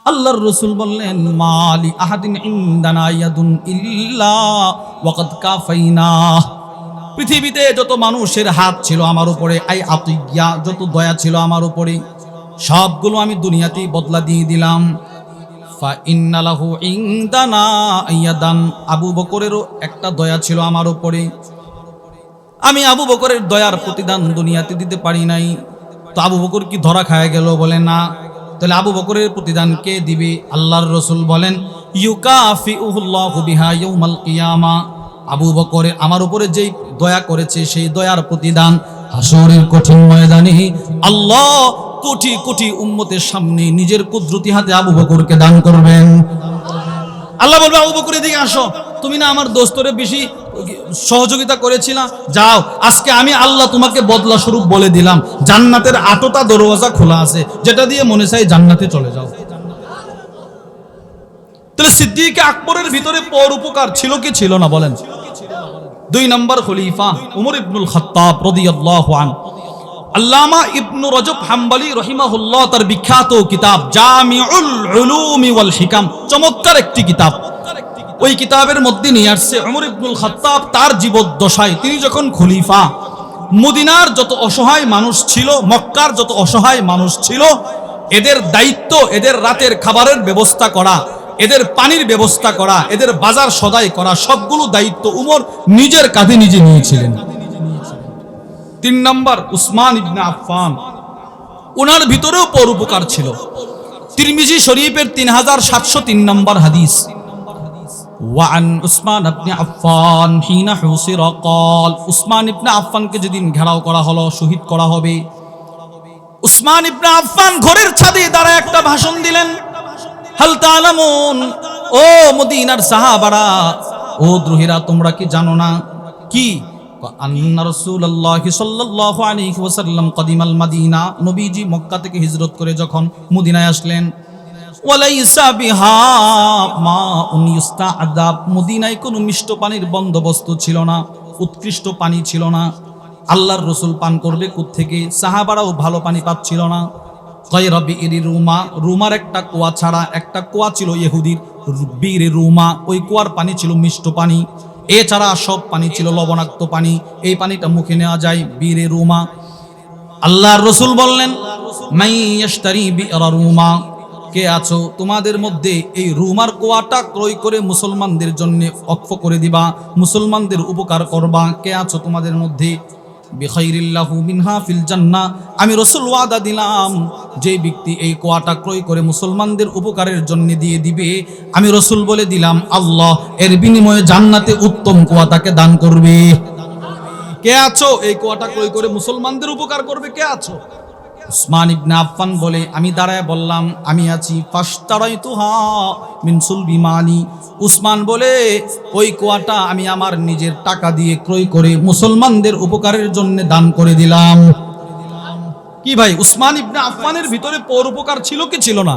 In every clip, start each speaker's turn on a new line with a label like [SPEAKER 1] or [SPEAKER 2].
[SPEAKER 1] আল্লাহর রাসূল বললেন মালি আহাদিন ইনদানা ইয়াদুন ইল্লা ওয়াকাদ কাফাইনা। পৃথিবীতে যত মানুষের হাত ছিল আমার উপরে, আই আতিয়া, যত দয়া ছিল আমার উপরে, সবগুলো আমি দুনিয়াতেই বদলা দিয়ে দিলাম। ফা ইন্না লাহু ইনদানা ইয়াদান, আবু বকরেরও একটা দয়া ছিল আমার উপরে, আমি আবু বকরের দয়ার প্রতিদান দুনিয়াতে দিতে পারি নাই। তো আবু বকর কি ধরা খায় গেল? বলে না। তাহলে আবু বকরের প্রতিদান কে দিবে? আল্লাহর রাসূল বলেন ইউকাফিউহুল্লাহু বিহা ইয়াউমাল কিয়ামা। আবু বকর আমার উপরে যেই দয়া করেছে সেই দয়ার প্রতিদান হাসরের কঠিন ময়দানে আল্লাহ কোটি কোটি উম্মতের সামনে নিজের কুদরতি হাতে আবু বকরকে দান করবেন। আল্লাহ বলবে আবু বকর এদিকে আসো, তুমি না আমার দোস্তরে বেশি সহযোগিতা করেছিলা, যাও আজকে আমি আল্লাহ তোমাকে বদলা স্বরূপ বলে দিলাম, জান্নাতের 8টা দরওয়াজা খোলা আছে, যেটা দিয়ে মনে চাই জান্নাতে চলে যাও। তাহলে সিদ্দিক আকবরের ভিতরে পরোপকার ছিল কি ছিল না বলেন? 2 নম্বর খলিফা উমর ইবনুল খাত্তাব রাদিয়াল্লাহু আনহু। আল্লামা ইবনু রজব হাম্বলি রহিমাহুল্লাহ তার বিখ্যাত কিতাব জামিউল উলুমি ওয়াল হিকাম, চমৎকার একটি কিতাব। ওই কিতাবের মধ্যে নিয়ে আসছে উমর ইবনুল খাত্তাব তার জীবদ্দশায়, তিনি যখন খলিফা, মদিনার যত অসহায় মানুষ ছিল, মক্কার যত অসহায় মানুষ ছিল, এদের দায়িত্ব এদের রাতের খাবারের ব্যবস্থা করা, এদের পানির ব্যবস্থা করা, এদের বাজার সদাই করা, সবগুলো দায়িত্ব উমর নিজের কাঁধে নিজে নিয়েছিলেন। 3 নম্বর উসমান ইবনে আফফান, ওনার ভিতরেও পরোপকার ছিল। তিরমিজি শরীফের 3703 নম্বর হাদিস, ওয়ান উসমান ইবনে আফফান হিনা হুসিরা ক্বাল, উসমান ইবনে আফফানকে যেদিন ঘেরাও করা হলো, শহীদ করা হবে, উসমান ইবনে আফফান ঘরের ছাদে দাঁড়ায় একটা ভাষণ দিলেন। হাল তাআলামুন, ও মদিনার সাহাবারা, ও দ্রোহীরা, তোমরা কি জানো না? কি? আন্না রাসূলুল্লাহি সাল্লাল্লাহু আলাইহি ওয়াসাল্লাম কদিমাল মদিনা, নবীজি মক্কা থেকে হিজরত করে যখন মদিনায় আসলেন, ওয়ালাইসা বিহা মাউন ইস্তাআদাব, মদিনায় কোনো মিষ্ট পানির বন্দোবস্ত ছিল না, উৎকৃষ্ট পানি ছিল না। আল্লাহর রাসূল পান করবে কোত্থেকে? সাহাবারাও ভালো পানি পাচ্ছিল না। গায়রা বিইরি রুমা, রুমার একটা কুয়া ছাড়া, একটা কুয়া ছিল ইহুদির বিইরি রুমা, ওই কুয়ার পানি ছিল মিষ্ট পানি, এছাড়া সব পানি ছিল লবণাক্ত পানি, এই পানিটা মুখে নেওয়া যায় বিইরি রুমা। আল্লাহর রাসূল বললেন মান ইয়াশতারি বিইরা রুমা, কে আছো তোমাদের মধ্যে এই রুমার কুয়াটা ক্রয় করে মুসলমানদের জন্য ওয়াকফ করে দিবা, মুসলমানদের উপকার করবা? কে আছো তোমাদের মধ্যে? বিখাইরিল্লাহু মিনহা ফিল জান্নাহ, আমি রাসূল ওয়াদা দিলাম যে ব্যক্তি এই কুয়াটা ক্রয় করে মুসলমানদের উপকারের জন্য দিয়ে দিবে, আমি রাসূল বলে দিলাম আল্লাহ এর বিনিময়ে জান্নাতে উত্তম কুয়া তাকে দান করবে। কে আছো এই কুয়াটা ক্রয় করে মুসলমানদের উপকার করবে? কে আছো? উসমান ইবনে আফফান বলে, আমি দাঁড়ায় বললাম আমি আছি। ফাশতারাইতুহা মিন সুলবি মালি, উসমান বলে ওই কুয়াটা আমি আমার নিজের টাকা দিয়ে ক্রয় করে মুসলমানদের উপকারের জন্য দান করে দিলাম। কি ভাই, উসমান ইবনে আফফানের ভিতরে পরোপকার ছিল কি ছিল না?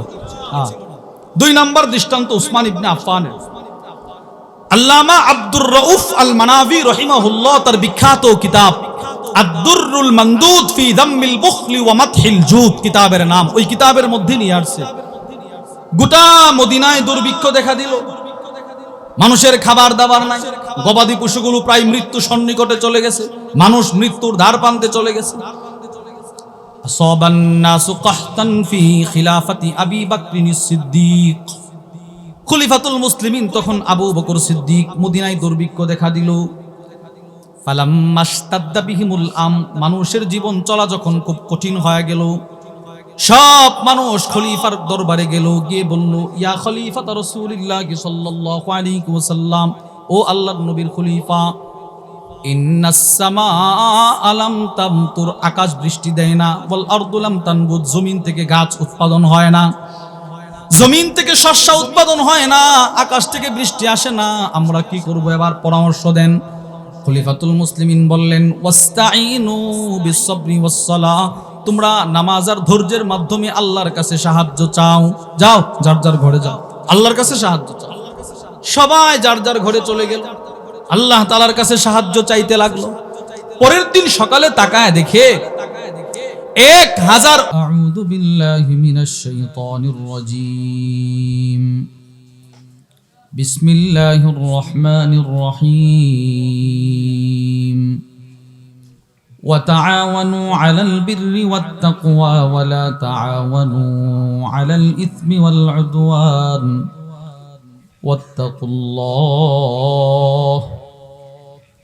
[SPEAKER 1] 2 নম্বর দৃষ্টান্ত উসমান ইবনে আফফানের। আল্লামা আব্দুর রউফ আল মানাভি রহিমাহুল্লাহ তার বিখ্যাত কিতাব আদ-দুররুল মানদুদ ফি যাম্মিল বুখলি ওয়া মাদহিল জুদ কিতাবের নাম, ওই কিতাবের মধ্যে নিয়ে আসছে গোটা মদিনায় দুর্ভিক্ষ দেখা দিল, মানুষের খাবার দাবার নাই, গবাদি পশুগুলো প্রায় মৃত্যু সন্নিকটে চলে গেছে, মানুষ মৃত্যুর ধার প্রান্তে চলে গেছে। আসাবান নাসু কাহতান ফি খিলাফাতি আবি বকরিস সিদ্দিক, খলিফাতুল মুসলিমিন তখন আবু বকর সিদ্দিক, মদিনায় দুর্ভিক্ষ দেখা দিল। ফালাম্মাশতাদ্দা বিহিমুল আম, মানুষের জীবন চলা যখন খুব কঠিন হয়ে গেল, সব মানুষ খলিফার দরবারে গেল, গিয়ে বলল ইয়া খলিফাত রাসূলিল্লাহি সাল্লাল্লাহু আলাইহি ওয়াসাল্লাম, ও আল্লাহর নবীর খলিফা, ইন্নাস সামাআ লাম তামতুর, আকাশ বৃষ্টি দেয় না, ওয়াল আরদু লাম তানবুত, জমিন থেকে গাছ উৎপাদন হয় না, জমিন থেকে শস্য উৎপাদন হয় না, আকাশ থেকে বৃষ্টি আসে না, আমরা কি করব? এবার পরামর্শ দেন। খলিফাতুল মুসলিমিন বললেন ওয়াস্তাঈনু বিস-সাবরি ওয়াস-সালাহ, তোমরা নামাজ আর ধৈর্যের মাধ্যমে আল্লাহর কাছে সাহায্য চাও, যাও যার যার ঘরে যাও, আল্লাহর কাছে সাহায্য চাও। সবাই যার যার ঘরে চলে গেল, আল্লাহ তাআলার কাছে সাহায্য চাইতে লাগলো। পরের দিন সকালে তাকায় দেখে 1000
[SPEAKER 2] أعوذ بالله من الشيطان الرجيم بسم الله الرحمن الرحيم وتعاونوا على البر والتقوى ولا تعاونوا على الإثم والعدوان واتقوا الله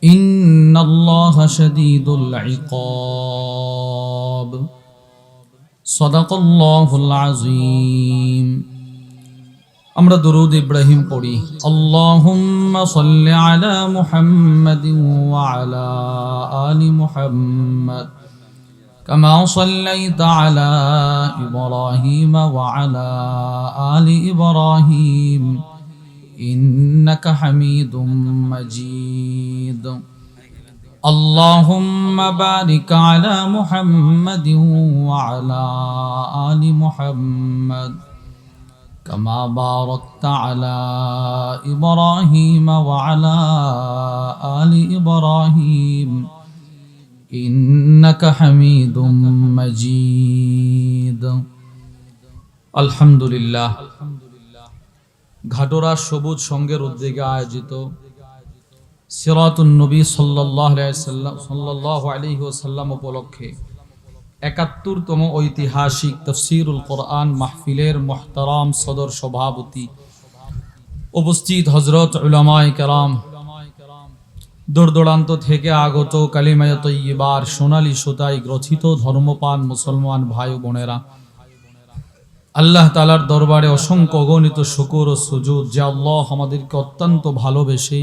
[SPEAKER 2] إن الله شديد العقاب صدق الله العظيم আমরা দুরূদ ইব্রাহিম পড়ি আল্লাহুম্মা সাল্লি আলা মুহাম্মাদিন ওয়া আলা আলি মুহাম্মাদ কামা সাল্লাইতা আলা ইব্রাহিম ওয়া আলা আলি ইব্রাহিম ইন্নাকা হামিদুম মাজিদ আল্লাহুম্মা বারিক আলা মুহাম্মাদিন ওয়া আলা আলি মুহাম্মাদ كما باركت على إبراهيم وعلى آل إبراهيم إنك حميد مجيد الحمد لله ঘাটরা সবুজ সঙ্গের উদ্যোগে আয়োজিত সিরাতুন নবী সাল্লাল্লাহু আলাইহি ওয়াসাল্লাম উপলক্ষে ৭১তম ঐতিহাসিক তাফসীরুল কোরআন মাহফিলের মুহতারাম সদর সভাপতি উপস্থিত হযরত উলামায়ে কেরাম, দূর দূরান্ত থেকে আগত কালিমায়ে তয়্যিবার সোনালী সুতায় গ্রথিত ধর্মপান মুসলমান ভাই বোনেরা, আল্লাহ তাআলার দরবারে অসংখ্য অগণিত শুকর ও সুজুদ যে আল্লাহ আমাদেরকে অত্যন্ত ভালোবেসে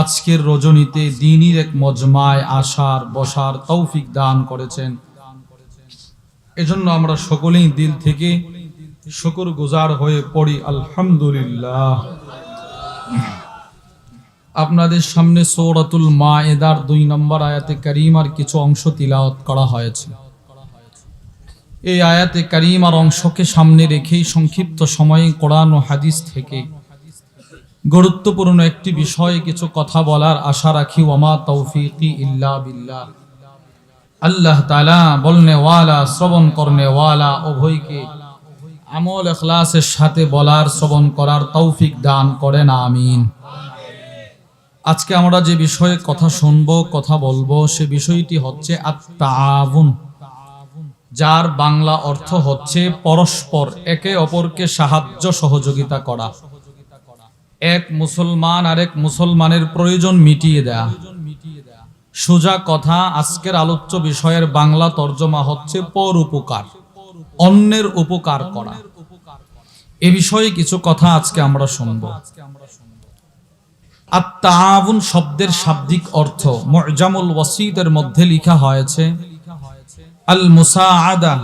[SPEAKER 2] আজকের রজনীতে দ্বীনের এক মজমায় আসার বসার তৌফিক দান করেছেন। এজন্য আমরা সকলেই দিল থেকে শুকরগুজার হয়ে পড়ি আলহামদুলিল্লাহ। আপনাদের সামনে সূরাতুল মায়েদার ২ নম্বর আয়াতে কারীমার কিছু অংশ তিলাওয়াত করা হয়েছে। এই আয়াতে কারীমার অংশকে সামনে রেখেই সংক্ষিপ্ত সময়ে কোরআন ও হাদিস থেকে গুরুত্বপূর্ণ একটি বিষয়ে কিছু কথা বলার আশা রাখি। ওয়ামা তৌফিকি ইল্লা বিল্লাহ। আল্লাহ তাআলা বলনে ওয়ালা শ্রবণ করনে ওয়ালা উভয়কে আমল ইখলাসের সাথে বলার শ্রবণ করার তৌফিক দান করেন, আমিন। আজকে আমরা যে বিষয়ে কথা শুনবো কথা বলবো সে বিষয়টি হচ্ছে আত-তাআউন, যার বাংলা অর্থ হচ্ছে পরস্পর একে অপরকে সাহায্য সহযোগিতা করা, এক মুসলমান আরেক মুসলমানের প্রয়োজন মিটিয়ে দেয়া। সোজা কথা, আজকের আলোচ্য বিষয়ের বাংলা তর্জমা হচ্ছে পরোপকার, অন্যের উপকার করা। এ বিষয়ে কিছু কথা আজকে আমরা শুনব। আত-তাআউন শব্দের শাব্দিক অর্থ মু'জামুল ওয়াসিতের মধ্যে লেখা হয়েছে আল মুসাআদা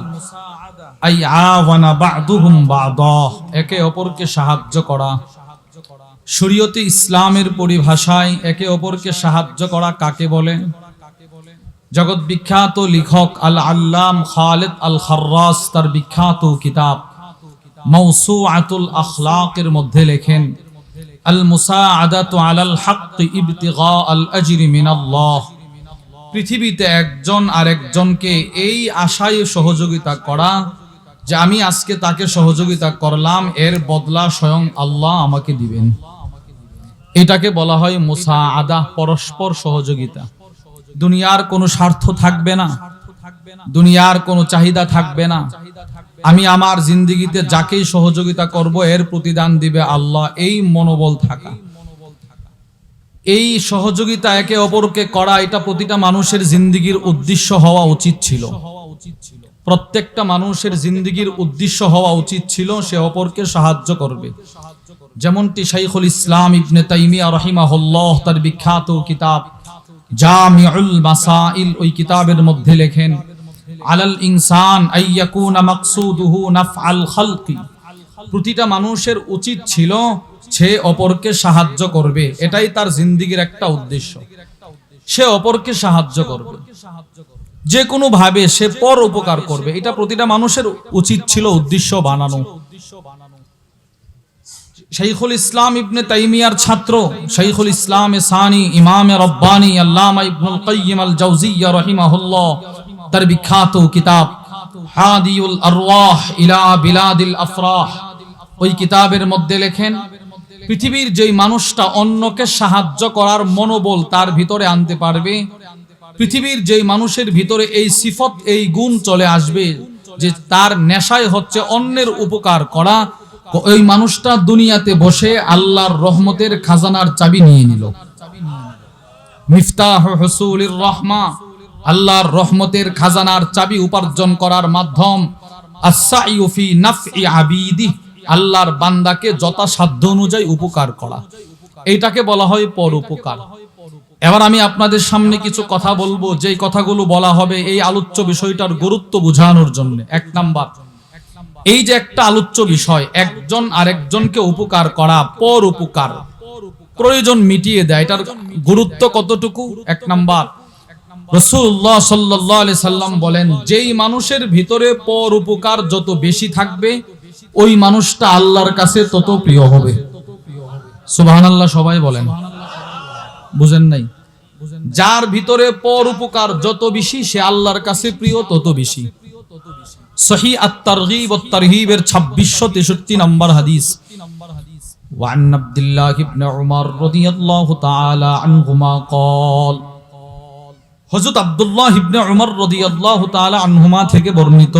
[SPEAKER 2] আই আওয়ানা বা'দুহুম বা'দা, একে অপরকে সাহায্য করা। শরীয়তে ইসলামের পরিভাষায় একে অপরকে সাহায্য করা কাকে বলে? জগৎ বিখ্যাত লেখক আল আল্লাম খালিদ আল খাররাস তার বিখ্যাত কিতাব মাওসুআতুল আখলাকের মধ্যে লেখেন আল মুসাআদাতু আলাল হক ইবতিগা আল আজরি মিনাল্লাহ। পৃথিবীতে একজন আরেকজনকে এই আশায় সহযোগিতা করা যে আমি আজকে তাকে সহযোগিতা করলাম, এর বদলা স্বয়ং আল্লাহ আমাকে দিবেন। এটাকে বলা হয় মুসাআদা, পরস্পর সহযোগিতা। দুনিয়ার কোনো স্বার্থ থাকবে না, দুনিয়ার কোনো চাহিদা থাকবে না। আমি আমার জিন্দেগিতে যাকেই সহযোগিতা করব এর প্রতিদান দিবে আল্লাহ, এই মনোবল থাকা, এই সহযোগিতা একে অপরকে করা, এটা প্রতিটা মানুষের জিন্দেগির উদ্দেশ্য হওয়া উচিত ছিল। প্রত্যেকটা মানুষের জিন্দেগির উদ্দেশ্য হওয়া উচিত ছিল সে অপরকে সাহায্য করবে। যেমনটি শাইখুল ইসলাম ইবনে তাইমিয়া রাহিমাহুল্লাহ তার বিখ্যাত কিতাব জামিউল মাসাইল ওই কিতাবের মধ্যে লেখেন আলাল ইনসান আইয়াকুনা মাকসুদুহু নাফআল খালকি, প্রতিটা মানুষের উচিত ছিল সে অপরকে সাহায্য করবে, এটাই তার জিন্দেগির একটা উদ্দেশ্য। সে অপরকে সাহায্য করবে, যে কোনো ভাবে সে পর উপকার করবে, এটা প্রতিটা মানুষের উচিত ছিল, উদ্দেশ্য বানানো। শাইখুল ইসলাম ইবনে তাইমিয়ার ছাত্র শাইখুল ইসলাম সানি ইমাম রব্বানি আল্লামা ইবনুল কাইয়িম আল জাওজিয়্যা রাহিমাহুল্লাহ তার বিখ্যাত কিতাব হাদিউল আরওয়াহ ইলা বিলাদিল আফরাহ, ওই কিতাবের মধ্যে লেখেন পৃথিবীর যেই মানুষটা অন্যকে সাহায্য করার মনোবল তার ভিতরে আনতে পারবে, পৃথিবীর যেই মানুষের ভিতরে এই সিফত এই গুণ চলে আসবে যে তার নেশায় হচ্ছে অন্যের উপকার করা, ওই মানুষটা দুনিয়াতে বসে আল্লাহর রহমতের খাজানার চাবি নিয়ে নিল। মিফতাহ হুসুলির রহমা, আল্লাহর রহমতের খাজানার চাবি উপার্জন করার মাধ্যম আস-সাইয়ু ফি নাফই আবিদি, আল্লাহর বান্দাকে যথাসাধ্য অনুযায়ী উপকার করা, এইটাকে বলা হয় পরোপকার। এবার আমি আপনাদের সামনে কিছু কথা বলবো, যেই কথাগুলো বলা হবে এই আলোচ্য বিষয়টার গুরুত্ব বোঝানোর জন্য। এক নাম্বার, এই যে একটা আলোচ্য বিষয়, একজন আরেকজনকে উপকার করা, পর উপকার, প্রয়োজন মিটিয়ে দেয়, এটার গুরুত্ব কতটুকু? এক নাম্বার, রাসূলুল্লাহ সাল্লাল্লাহু আলাইহি সাল্লাম বলেন, যেই মানুষের ভিতরে পর উপকার যত বেশি থাকবে ওই মানুষটা আল্লাহর কাছে তত প্রিয় হবে। সুবহানাল্লাহ সবাই বলেন, বুঝেন নাই? যার ভিতরে পর উপকার যত বেশি সে আল্লাহর কাছে প্রিয় তত বেশি। সহিহ আত-তারগীব ওয়াত তারহিবের 2663 নম্বর হাদিস। وعن عبد الله بن عمر رضي الله تعالى عنهما قال, হযরত আব্দুল্লাহ ইবনে উমর রাদিয়াল্লাহু তাআলা আনহুমা থেকে বর্ণিত,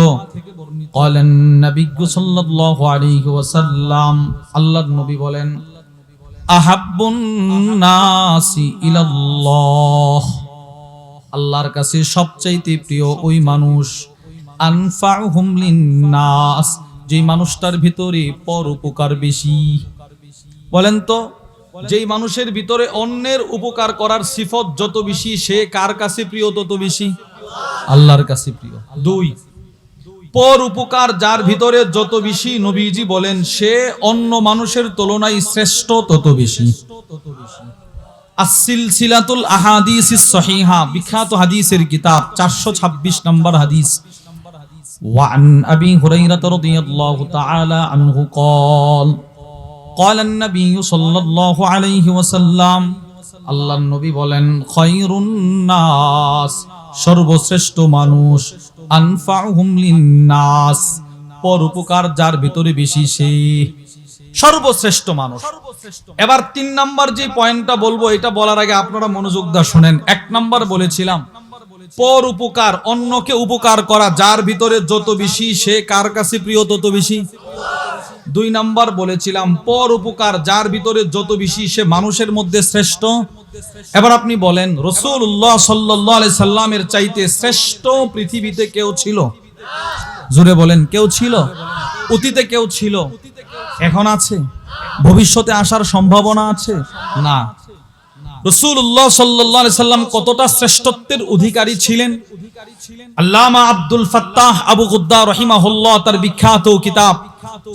[SPEAKER 2] قال النبي صلى الله عليه وسلم, আল্লাহর নবী বলেন, আহাব্বুন নাসি ইলাল্লাহ, আল্লাহর কাছে সবচাইতে প্রিয় ওই মানুষ, আনফাউহুম লিন্নাস, যেই মানুষটার ভিতরে পর উপকার বেশি। বলেন তো, যেই মানুষের ভিতরে অন্যের উপকার করার সিফত যত বেশি সে কার কাছে প্রিয় তত বেশি? আল্লাহর কাছে প্রিয়। দুই, পর উপকার যার ভিতরে যত বেশি নবীজি বলেন সে অন্য মানুষের তুলনায় শ্রেষ্ঠ তত বেশি। আস-সিলসিলাতুল আহাদিসিস সহিহা, বিখ্যাত হাদিসের কিতাব, 426 নম্বর হাদিস। وعن أبي هريرة رضي الله تعالى عنه قال, قال النبي صلى الله عليه وسلم, আল্লাহর নবী বলেন, খায়রুন নাস, সর্বশ্রেষ্ঠ মানুষ, আনফাউহুম লিন্নাস, পর উপকার যার ভিতরে বেশি সে সর্বশ্রেষ্ঠ মানুষ। এবার 3 নাম্বার যে পয়েন্টটা বলবো, এটা বলার আগে আপনারা মনোযোগ দিয়ে শুনেন। 1 নাম্বার বলেছিলাম পর উপকার, অন্যকে উপকার করা যার ভিতরে যত বেশি সে কার কাছে প্রিয় তত বেশি। 2 নাম্বার বলেছিলাম পর উপকার যার ভিতরে যত বেশি সে মানুষের মধ্যে শ্রেষ্ঠ। এবার আপনি বলেন, রাসূলুল্লাহ সাল্লাল্লাহু আলাইহি সাল্লামের চাইতে শ্রেষ্ঠ পৃথিবীতে কেউ ছিল? জোরে বলেন, কেউ ছিল? অতীতে কেউ ছিল? এখন আছে? ভবিষ্যতে আসার সম্ভাবনা আছে? না। রাসূলুল্লাহ সাল্লাল্লাহু আলাইহি সাল্লাম কতটা শ্রেষ্ঠত্বের অধিকারী ছিলেন? আল্লামা আব্দুল ফাত্তাহ আবু গুদ্দা রাহিমাহুল্লাহ তার বিখ্যাত কিতাব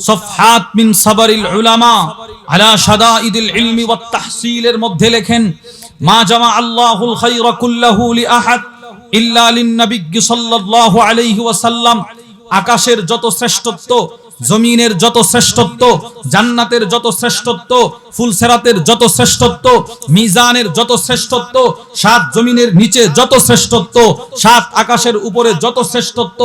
[SPEAKER 2] সফহাত মিন সাবরিল উলামা আলা শাদাইদিল ইলমি ওয়াত তাহসিলের মধ্যে লেখেন, মা জামা আল্লাহুল খায়রা কুল্লাহু লি আহাদ ইল্লা লিন নবী সাল্লাল্লাহু আলাইহি ওয়াসাল্লাম, আকাশের যত শ্রেষ্ঠত্ব, জমিনের যত শ্রেষ্ঠত্ব, জান্নাতের যত শ্রেষ্ঠত্ব, ফুলসেরাতের যত শ্রেষ্ঠত্ব, মিজানের যত শ্রেষ্ঠত্ব, 7 জমিনের নিচে যত শ্রেষ্ঠত্ব, 7 আকাশের উপরে যত শ্রেষ্ঠত্ব,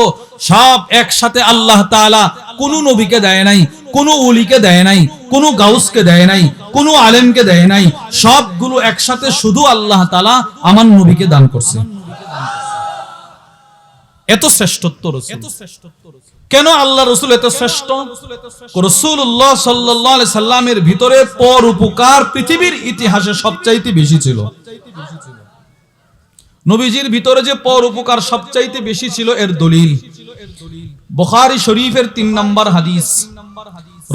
[SPEAKER 2] সব একসাথে আল্লাহ তাআলা কোন নবীকে দেয় নাই, কোন ওলিকে দেয় নাই, কোন গাউসকে দেয় নাই, কোন আলেমকে দেয় নাই, সবগুলো একসাথে শুধু আল্লাহ তাআলা আমার নবীকে দান করছে। এত শ্রেষ্ঠত্ব রাসূল। কেন আল্লাহ রাসূল এত শ্রেষ্ঠ? রাসূলুল্লাহ সাল্লাল্লাহু আলাইহি সাল্লামের ভিতরে পর উপকার পৃথিবীর ইতিহাসে সবচাইতে বেশি ছিল। নবীজির ভিতরে যে পর উপকার সবচাইতে বেশি ছিল এর দলিল বুখারী শরীফের 3 নম্বর হাদিস।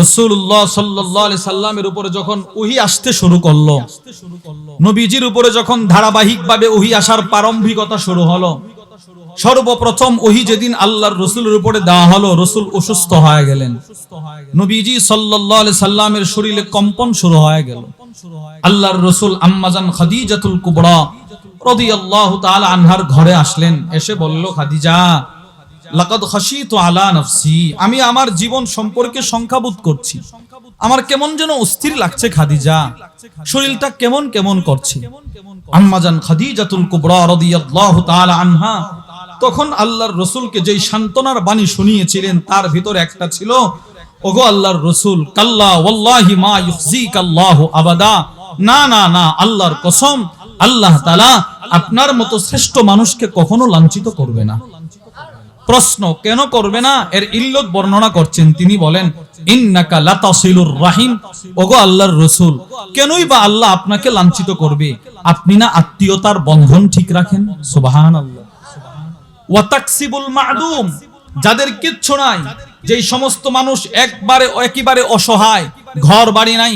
[SPEAKER 2] রাসূলুল্লাহ সাল্লাল্লাহু আলাইহি সাল্লামের উপরে যখন ওহী আসতে শুরু করলো, নবীজির উপরে যখন ধারাবাহিকভাবে ওহী আসার প্রারম্ভিকতা শুরু হলো, সর্বপ্রথম ওহী যেদিন আল্লাহর রাসূলের উপরে দেওয়া হলো, রাসূল অসুস্থ হয়ে গেলেন। নবীজি সাল্লাল্লাহু আলাইহি সাল্লামের শরীরে কম্পন শুরু হয়ে গেল। আল্লাহর রাসূল আম্মাজান খাদিজাতুল কুবরা রাদিয়াল্লাহু তাআলা আনহার ঘরে আসলেন। এসে বলল, খাদিজা, লাকাদ খাশিতু আলা নাফসি, আমি আমার জীবন সম্পর্কে সংখ্যাবোধ করছি, আমার কেমন যেন অস্থির লাগছে খাদিজা, শরীরটা কেমন কেমন করছে। আম্মাজান খাদিজাতুল কুবরা রাদিয়াল্লাহু তাআলা আনহা
[SPEAKER 1] তখন আল্লাহর রসুলকে যেই সান্ত্বনার বাণী শুনিয়েছিলেন তার ভিতরে একটা ছিল, ওগো আল্লাহর রসুল, কাল্লা ওয়াল্লাহি মা ইউখজিকাল্লাহু আবাদা, না না না, আল্লাহর কসম, আল্লাহ তাআলা আপনার মতো শ্রেষ্ঠ মানুষকে কখনো লাঞ্ছিত করবে না। প্রশ্ন, কেন করবে না? এর ইল্লত বর্ণনা করছেন। তিনি বলেন, ইন্নাকা লাতাসিলুর রাহিম, ওগো আল্লাহর রাসূল, কেনই বা আল্লাহ আপনাকে লাঞ্ছিত করবে? আপনি না আত্মীয়তার বন্ধন ঠিক রাখেন। সুবহানাল্লাহ। ওয়া তাকসিবুল মা'দুম, যাদের কিচ্ছু নাই, যেই সমস্ত মানুষ একেবারে অসহায়, ঘর বাড়ি নাই,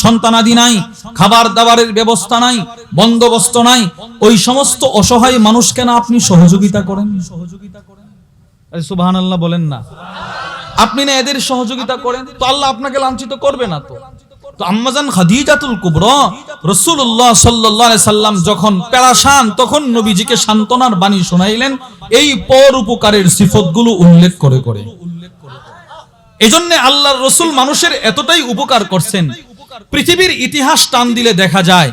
[SPEAKER 1] সন্তানাদি নাই, খাবার দাবারের ব্যবস্থা নাই, বন্দোবস্ত নাই, ওই সমস্ত অসহায় মানুষকে না আপনি সহযোগিতা করেন। সুবহানাল্লাহ বলেন না। আপনি না এদের সহযোগিতা করেন, তো আল্লাহ আপনাকে লাঞ্ছিত করবে না। তো আম্মাজান খাদিজাতুল কুবরা, রাসূলুল্লাহ সাল্লাল্লাহু আলাইহি সাল্লাম যখন পেরেশান, তখন নবীজিকে সান্ত্বনার বাণী শোনাইলেন এই পরোপকারের সিফতগুলো উল্লেখ করে। এজন্য আল্লাহর রাসূল মানুষের এতটাই উপকার করছেন, পৃথিবীর ইতিহাস টান দিলে দেখা যায়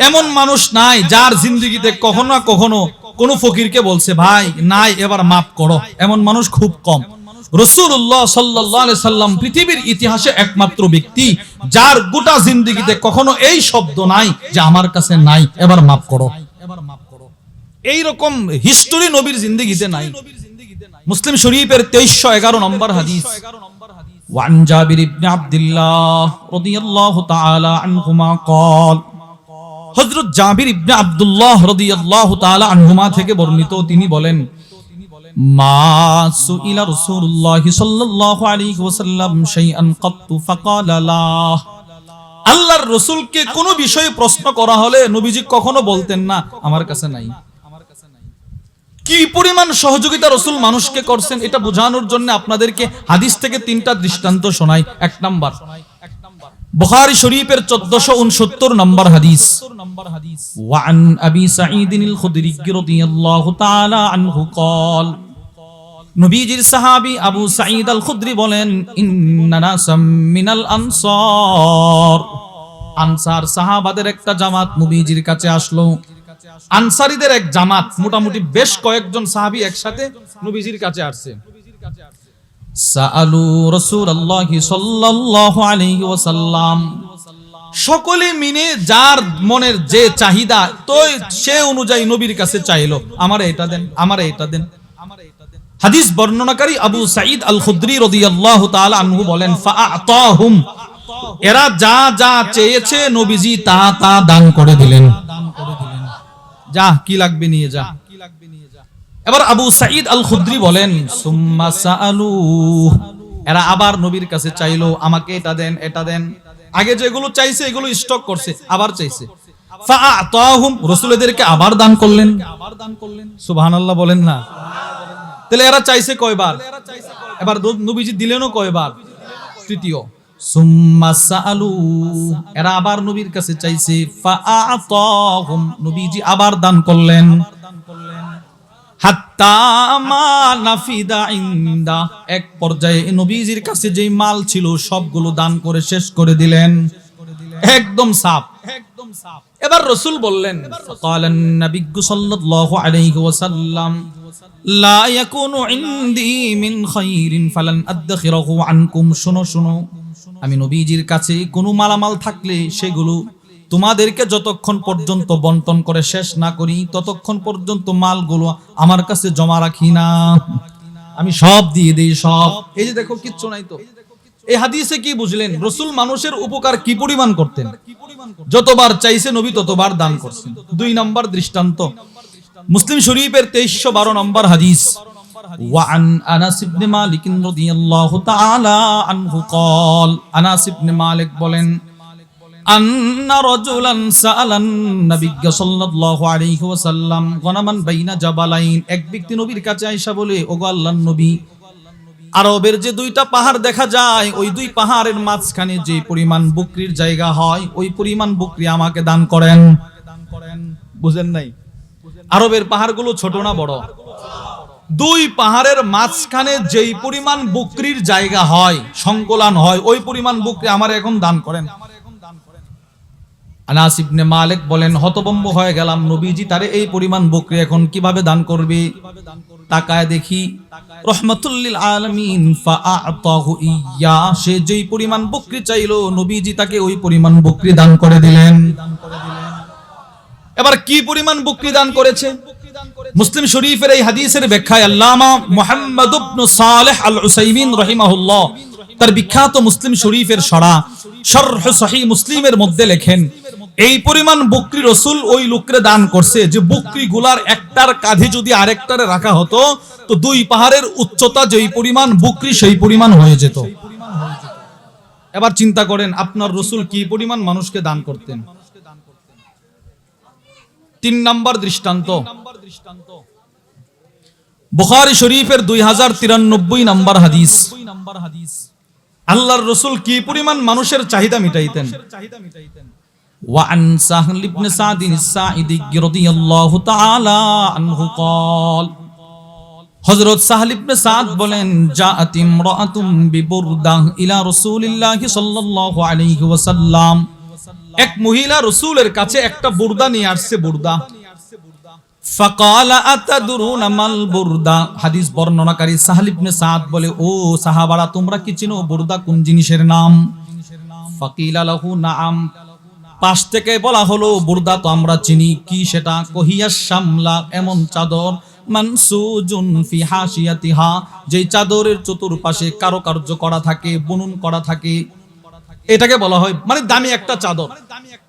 [SPEAKER 1] এমন মানুষ নাই যার জিন্দেগিতে কখনো না কখনো কোন ফকিরকে বলছে, ভাই নাই এবার মাফ করো। এমন মানুষ খুব কম। রাসূলুল্লাহ সাল্লাল্লাহু আলাইহি সাল্লাম পৃথিবীর ইতিহাসে একমাত্র ব্যক্তি যার গোটা জিন্দেগিতে কখনো এই শব্দ নাই যে আমার কাছে নাই, এবার মাফ করো। এই রকম হিস্টোরি নবীর জিন্দেগিতে নাই। মুসলিম শরীফের 2311 নম্বর হাদিস, ওয়ান জাবির ইবনে আব্দুল্লাহ রাদিয়াল্লাহু তাআলা আনহুমা قال, হযরত জাবির ইবনে আব্দুল্লাহ রাদিয়াল্লাহু তাআলা আনহুমা থেকে বর্ণিত, তিনি বলেন, মা সুইলা রাসূলুল্লাহ সাল্লাল্লাহু আলাইহি ওয়াসাল্লাম শাইআন কাত্তু ফাকালা লা, আল্লাহর রাসূলকে কোন বিষয়ে প্রশ্ন করা হলে নবীজি কখনো বলতেন না আমার কাছে নাই। কি পরিমাণ সহযোগিতা রাসূল মানুষকে করছেন এটা বোঝানোর জন্য আপনাদেরকে হাদিস থেকে 3টা দৃষ্টান্ত শোনাই। 1 নাম্বার, বুখারী শরীফের 1469 নম্বর হাদিস, ওয়ান আবি সাঈদ আল খুদরি রাদিয়াল্লাহু তাআলা আনহু قال, নবীজির সাহাবী আবু সাঈদ আল খুদরি বলেন, ইন্না নাসাম মিনাল আনসার সাহাবাদের একটা জামাত নবীজির কাছে আসলো। আনসারীদের এক জামাত, মোটামুটি বেশ কয়েকজন সাহাবী একসাথে নবীজির কাছে আসছে। সাআলু রাসূলুল্লাহ সাল্লাল্লাহু আলাইহি ওয়াসাল্লাম, সকলে মিলে যার মনের যে চাহিদা তো সে অনুযায়ী নবীর কাছে চাইলো, আমারে এটা দেন, আমারে এটা দেন। হাদিস বর্ণনাকারী আবু সাঈদ আল খুদরি রাদিয়াল্লাহু তাআলা আনহু বলেন, ফাআতাহুম, এরা যা যা চেয়েছে নবীজি তা তা দান করে দিলেন। যা কি লাগবে নিয়ে যা। এবার আবু সাঈদ আল খুদরি বলেন, সুম্মা সাআলু, এরা আবার নবীর কাছে চাইলো, আমাকে এটা দেন, এটা দেন। আগে যেগুলো চাইছে এগুলো স্টক করছে, আবার চাইছে। ফাআতাহুম, রাসূল এদেরকে আবার দান করলেন। সুবহানাল্লাহ বলেন না। তাহলে এরা চাইছে কয়বার? এবার নবীজি দিলেনও কয়বার? তৃতীয়। সুম্মা সাআলু, এরা আবার নবীর কাছে চাইছে। ফাআতাহুম, নবীজি আবার দান করলেন। হাত্তা মা নাফিদা ইনদা, এক পর্যায়ে নবীজির কাছে যেই মাল ছিল সবগুলো দান করে শেষ করে দিলেন, একদম সাফ। এবার রাসূল বললেন, ফাকালান নবী সাল্লাল্লাহু আলাইহি ওয়াসাল্লাম, লা ইয়াকুনু ইনদি মিন খাইরিন ফালান আদখিরাহু আনকুম, শুনো শুনো, আমি নবীজির কাছে কোনো মালামাল থাকলে সেগুলো তোমাদেরকে যতক্ষণ পর্যন্ত বন্টন করে শেষ না করি ততক্ষণ পর্যন্ত মালগুলো আমার কাছে জমা রাখি না, আমি সব দিয়ে দেই, সব। এই যে দেখো কিচ্ছু নাই। তো এই হাদিসে কি বুঝলেন? রাসূল মানুষের উপকার কি পরিমাণ করতেন, যতবার চাইছে নবী ততবার দান করছেন। 2 নম্বর দৃষ্টান্ত, মুসলিম শরীফের 2312 নম্বর হাদিস, ওয়ান আনাস ইবনে মালিক রাদিয়াল্লাহু তাআলা আনহু قال, আনাস ইবনে মালিক বলেন, আন্না রাজুলান সাআলান নবী সাল্লাল্লাহু আলাইহি ওয়াসাল্লাম গনামান বাইনা জাবালাইন, এক ব্যক্তি নবীর কাছে আয়েশা বলে, ওগো আল্লাহর নবী, আরবের যে 2টা পাহাড় দেখা যায় ওই 2 পাহাড়ের মাঝখানে যে পরিমাণ বকরির জায়গা হয় ওই পরিমাণ বকরি আমাকে দান করেন। বুঝেন নাই? আরবের পাহাড়গুলো ছোট না বড়? 2 পাহাড়ের মাঝখানে যেই পরিমাণ বকরির জায়গা হয়, সংকলন হয়, ওই পরিমাণ বকরি আমার এখন দান করেন।
[SPEAKER 2] আনাস ইবনে মালিক বলেন, হতভম্ব হয়ে গেলাম, নবীজি তারে এই পরিমাণ বকরি এখন কিভাবে দান করবে। তাকায় দেখি রহমাতুল লিল আলামিন ফাআতাহু ইয়া, সে যেই পরিমাণ বকরি চাইলো নবীজি তাকে ওই পরিমাণ বকরি দান করে দিলেন।
[SPEAKER 1] এবার কি পরিমাণ বকরি দান করেছে? মুসলিম শরীফের এই হাদিসের ব্যাখ্যায় আল্লামা মুহাম্মদ ইবনে সালেহ আল উসাইমিন রাহিমাহুল্লাহ তার বিখ্যাত মুসলিম শরীফের শরহ সহিহ মুসলিমের মধ্যে লেখেন, এই পরিমাণ বকরি রাসূল ওই লোককে দান করছে যে বকরি গুলার একটার কাঁধে যদি আরেকটারে রাখা হতো তো দুই পাহাড়ের উচ্চতা যেই পরিমাণ বকরি সেই পরিমাণ হয়ে যেত। এবার চিন্তা করেন আপনার রাসূল কি পরিমাণ মানুষকে দান করতেন। 3 নম্বর দৃষ্টান্ত, বুখারী শরীফের 2093 নম্বর হাদিস। আল্লাহর রাসূল কি পরিমাণ মানুষের চাহিদা মিটাইতেন।
[SPEAKER 2] وعن سهل بن سعد الساعدي رضي الله تعالى عنه قال, হযরত সাহল ইবনে সাদ বলেন, জাআত ইমরাআতুম বিবুরদাহ ইলা রাসূলিল্লাহি সাল্লাল্লাহু আলাইহি ওয়াসাল্লাম,
[SPEAKER 1] এক মহিলা রাসূলের কাছে একটা বুরদা নিয়ে আসছে, বুরদা।
[SPEAKER 2] ফাকালা আতাদরুনা মাল বুরদা, হাদিস বর্ণনাকারী সাহল ইবনে সাদ বলে, ও সাহাবারা তোমরা কি চিনো বুরদা কোন জিনিসের নাম? ফাকিলা লাহু নাআম, পাশ থেকে বলা হলো বুরদা তো আমরা চিনি, কি সেটা? কহিয়া শামলা, এমন চাদর, মানসুজুন ফি হাশিয়াতিহা, যেই চাদরের চতুর্পাশে কারুকার্য করা থাকে, বুনন করা থাকে,
[SPEAKER 1] এটাকে বলা হয় মানে দামি একটা চাদর,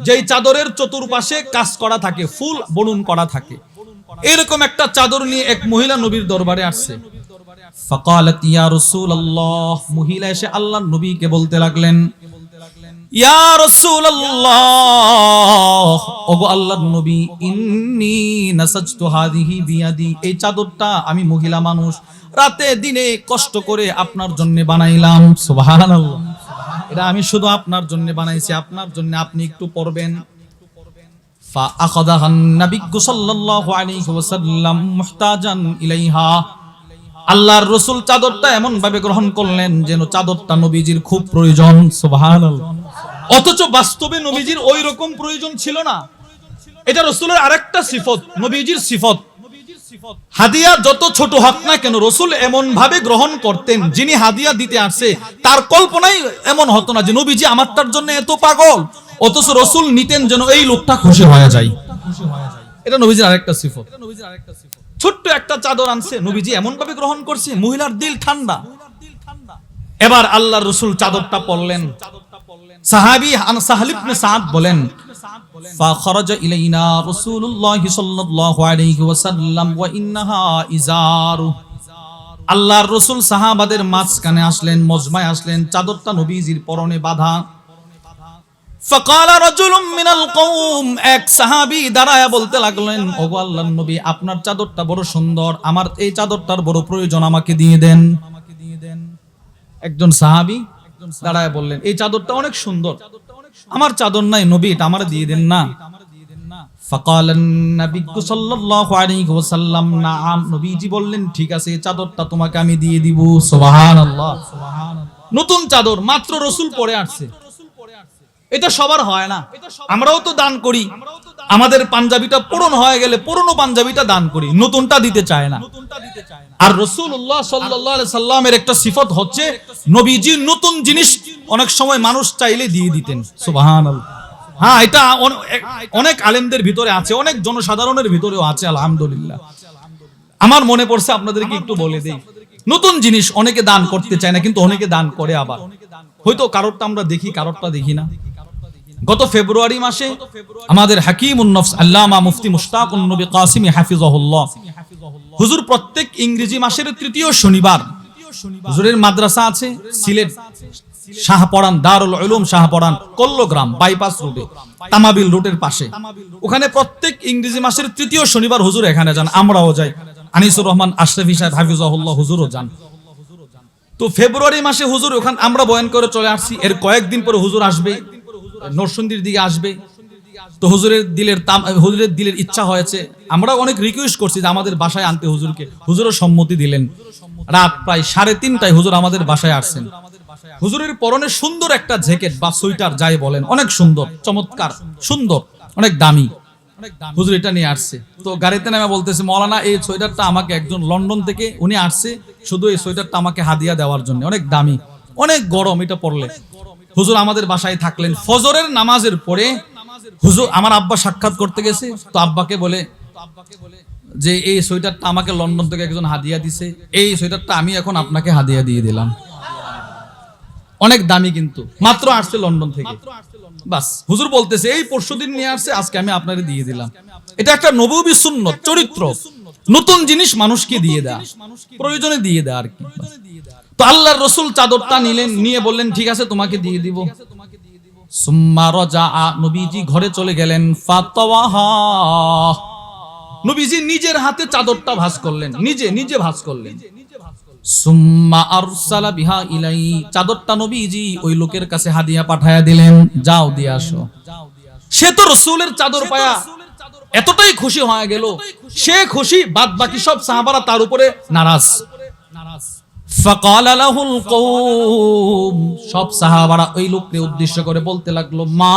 [SPEAKER 1] যেই চাদরের চতুর্পাশে কাজ করা থাকে, ফুল বুনন করা থাকে। এরকম একটা চাদর নিয়ে এক মহিলা নবীর দরবারে আসছে।
[SPEAKER 2] ফাকালাত ইয়া রাসূলুল্লাহ, মহিলা এসে আল্লাহর নবীকে বলতে লাগলেন,
[SPEAKER 1] ইয়া রাসূলুল্লাহ,
[SPEAKER 2] ওগো আল্লাহর নবী, ইন্নী নাসাজতু হাদিহি বিয়াদি, এই চাদরটা আমি মহিলা মানুষ রাতে দিনে কষ্ট করে আপনার জন্য বানাইলাম। সুবহানাল্লাহ,
[SPEAKER 1] এটা আমি শুধু আপনার জন্য বানাইছি, আপনার জন্য আপনি একটু পরবেন।
[SPEAKER 2] ফাআখাযাহান নাবিয়্যু সাল্লাল্লাহু আলাইহি ওয়াসাল্লাম মুহতাজান ইলাইহা, আল্লাহর রাসূল চাদরটা এমন ভাবে গ্রহণ করলেন যেন চাদরটা নবীজির খুব প্রয়োজন। সুবহানাল্লাহ,
[SPEAKER 1] অথচ বাস্তবে নবীজির ওই রকম প্রয়োজন ছিল না। এটা রাসূলের আরেকটা সিফত, নবীজির সিফত। হাদিয়া যত ছোট হোক না কেন রাসূল এমন ভাবে গ্রহণ করতেন, যিনি হাদিয়া দিতে আসছে তার কল্পনাই এমন হতো না যে নবীজি আমারটার জন্য এত পাগল, অথচ রাসূল নিতেন যেন এই লোকটা খুশি হয়ে যায়। এটা নবীজির আরেকটা সিফত। ছোট্ট একটা চাদর আনছে, নবীজি এমন ভাবে গ্রহণ করছে, মহিলার দিল ঠান্ডা। এবার আল্লাহর রাসূল চাদরটা পরলেন। সাহাবী সাহল ইবনে সাদ বলেন,
[SPEAKER 2] ফাখরাজা ইলাইনা রাসূলুল্লাহ সাল্লাল্লাহু আলাইহি ওয়াসাল্লাম ওয়া ইন্নাহা ইজারু, আল্লাহর রাসূল সাহাবাদের মাঝখানে আসলেন, মজমায় আসলেন, চাদরটা নবীজির পরনে বাঁধা।
[SPEAKER 1] ফাকালা রাজুলুম মিনাল কওম, এক সাহাবী দাঁড়ায়া বলতে লাগলেন,
[SPEAKER 2] ওগো আল্লাহর নবী, আপনার চাদরটা বড় সুন্দর, আমার এই চাদরটার বড় প্রয়োজন, আমাকে দিয়ে দেন।
[SPEAKER 1] একজন সাহাবী দাঁড়ায়া বললেন, এই চাদরটা অনেক সুন্দর, আমার চাদর নাই নবী, এটা আমারে দিয়ে দেন না।
[SPEAKER 2] ফাকালান নাবিয়্যু সাল্লাল্লাহু আলাইহি ওয়াসাল্লাম নাআম, নবীজি বললেন, ঠিক আছে, এই চাদরটা তোমাকে আমি দিয়ে দিব। সুবহানাল্লাহ,
[SPEAKER 1] নতুন চাদর মাত্র রাসূল পরে আসছে, এটা সবার হয় না। আমরাও তো দান করি, আমাদের পাঞ্জাবিটা পুরনো হয়ে গেলে পুরনো পাঞ্জাবিটা দান করি, নতুনটা দিতে চায় না। আর রাসূলুল্লাহ সাল্লাল্লাহু আলাইহি সাল্লামের একটা সিফত হচ্ছে নবীজি নতুন জিনিস অনেক সময় মানুষ চাইলে দিয়ে দিতেন। সুবহানাল্লাহ, হ্যাঁ, এটা অনেক আলেমদের ভিতরে আছে, অনেক জনসাধারণের ভিতরেও আছে, আলহামদুলিল্লাহ। আমার মনে পড়ছে আপনাদেরকে একটু বলে দেই, নতুন জিনিস অনেকে দান করতে চায় না, কিন্তু অনেকে দান করে। আবার হয়তো কারোরটা আমরা দেখি, কারোরটা দেখি না। গত ফেব্রুয়ারি মাসে আমাদের হাকিমুন নফস আল্লামা মুফতি মুশতাকুন নবী কাসিমি হাফিজাহুল্লাহ, হুজুর প্রত্যেক ইংরেজি মাসের তৃতীয় শনিবার হুজুরের মাদ্রাসা আছে সিলেট শাহপরান, দারুল উলুম শাহপরান, কল্লগ্রাম বাইপাস রোডে, তামাবিল রোডের পাশে। ওখানে প্রত্যেক ইংরেজি মাসের তৃতীয় শনিবার হুজুর এখানে যান, আমরাও যাই। আনিসুর রহমান আশরাফি সাহেব হাফিজাহুল্লাহ হুজুরও যান। তো ফেব্রুয়ারি মাসে হুজুর ওখানে আমরা বয়ান করে চলে আসছি। এর কয়েকদিন পরে হুজুর আসবে, নরসিংদীর দিকে আসবে। তো হুজুরের দিলের ইচ্ছা হয়েছে, আমরা অনেক রিকোয়েস্ট করছি যে আমাদের বাসায় আনতে হুজুরকে, হুজুরও সম্মতি দিলেন। রাত প্রায় 3:30টায় হুজুর আমাদের বাসায় আসছেন। হুজুরের পরনে সুন্দর একটা জ্যাকেট বা সোয়েটার যাই বলেন, অনেক সুন্দর, চমৎকার, সুন্দর, অনেক দামি। হুজুর এটা নিয়ে আসছে, তো গাড়িতে নামে বলতেছে, মৌলানা এই সোয়েটারটা আমাকে একজন লন্ডন থেকে উনি আসছে শুধু এই সোয়েটারটা আমাকে হাদিয়া দেওয়ার জন্য, অনেক দামি, অনেক গরম, এটা পরলে। হুজুর আমাদের বাসায় থাকলেন, ফজরের নামাজের পরে হুজুর, আমার আব্বা সাক্ষাৎ করতে গেছে, তো আব্বাকে বলে যে এই সোয়েটারটা আমাকে লন্ডন থেকে একজন হাদিয়া দিছে, এই সোয়েটারটা আমি এখন আপনাকে হাদিয়া দিয়ে দিলাম, অনেক দামি, কিন্তু মাত্র আসছে লন্ডন থেকে। বাস হুজুর বলতেছে এই পরশুদিন নিয়ে আসছে, আজকে আমি আপনাকে দিয়ে দিলাম। এটা একটা নববী সুন্নত, চরিত্র, নতুন জিনিস মানুষকে দিয়ে দেয়া, প্রয়োজনে দিয়ে দেয়া আর কি। তো আল্লাহর রাসূল চাদরটা নিলেন, নিয়ে বললেন ঠিক আছে তোমাকে দিয়ে দিব। সুম্মা রাজাআ, নবীজি ঘরে চলে গেলেন। ফাতাওয়াহা, নবীজি নিজের হাতে চাদরটা ভাঁজ করলেন, নিজে ভাঁজ করলেন। সুম্মা আরসালা বিহা ইলাই, চাদরটা নবীজি ওই লোকের কাছে হাদিয়া পাঠায়া দিলেন, যাও দিয়ে আসো। সে তো রাসূলের চাদর পায়া এতটাই খুশি হয়ে গেল, সে খুশি, বাদ বাকি সব সাহাবারা তার উপরে নারাজ। ফাকালা লাহুল কওম, সব সাহাবারা ওই লোককে উদ্দেশ্য করে বলতে লাগলো, মা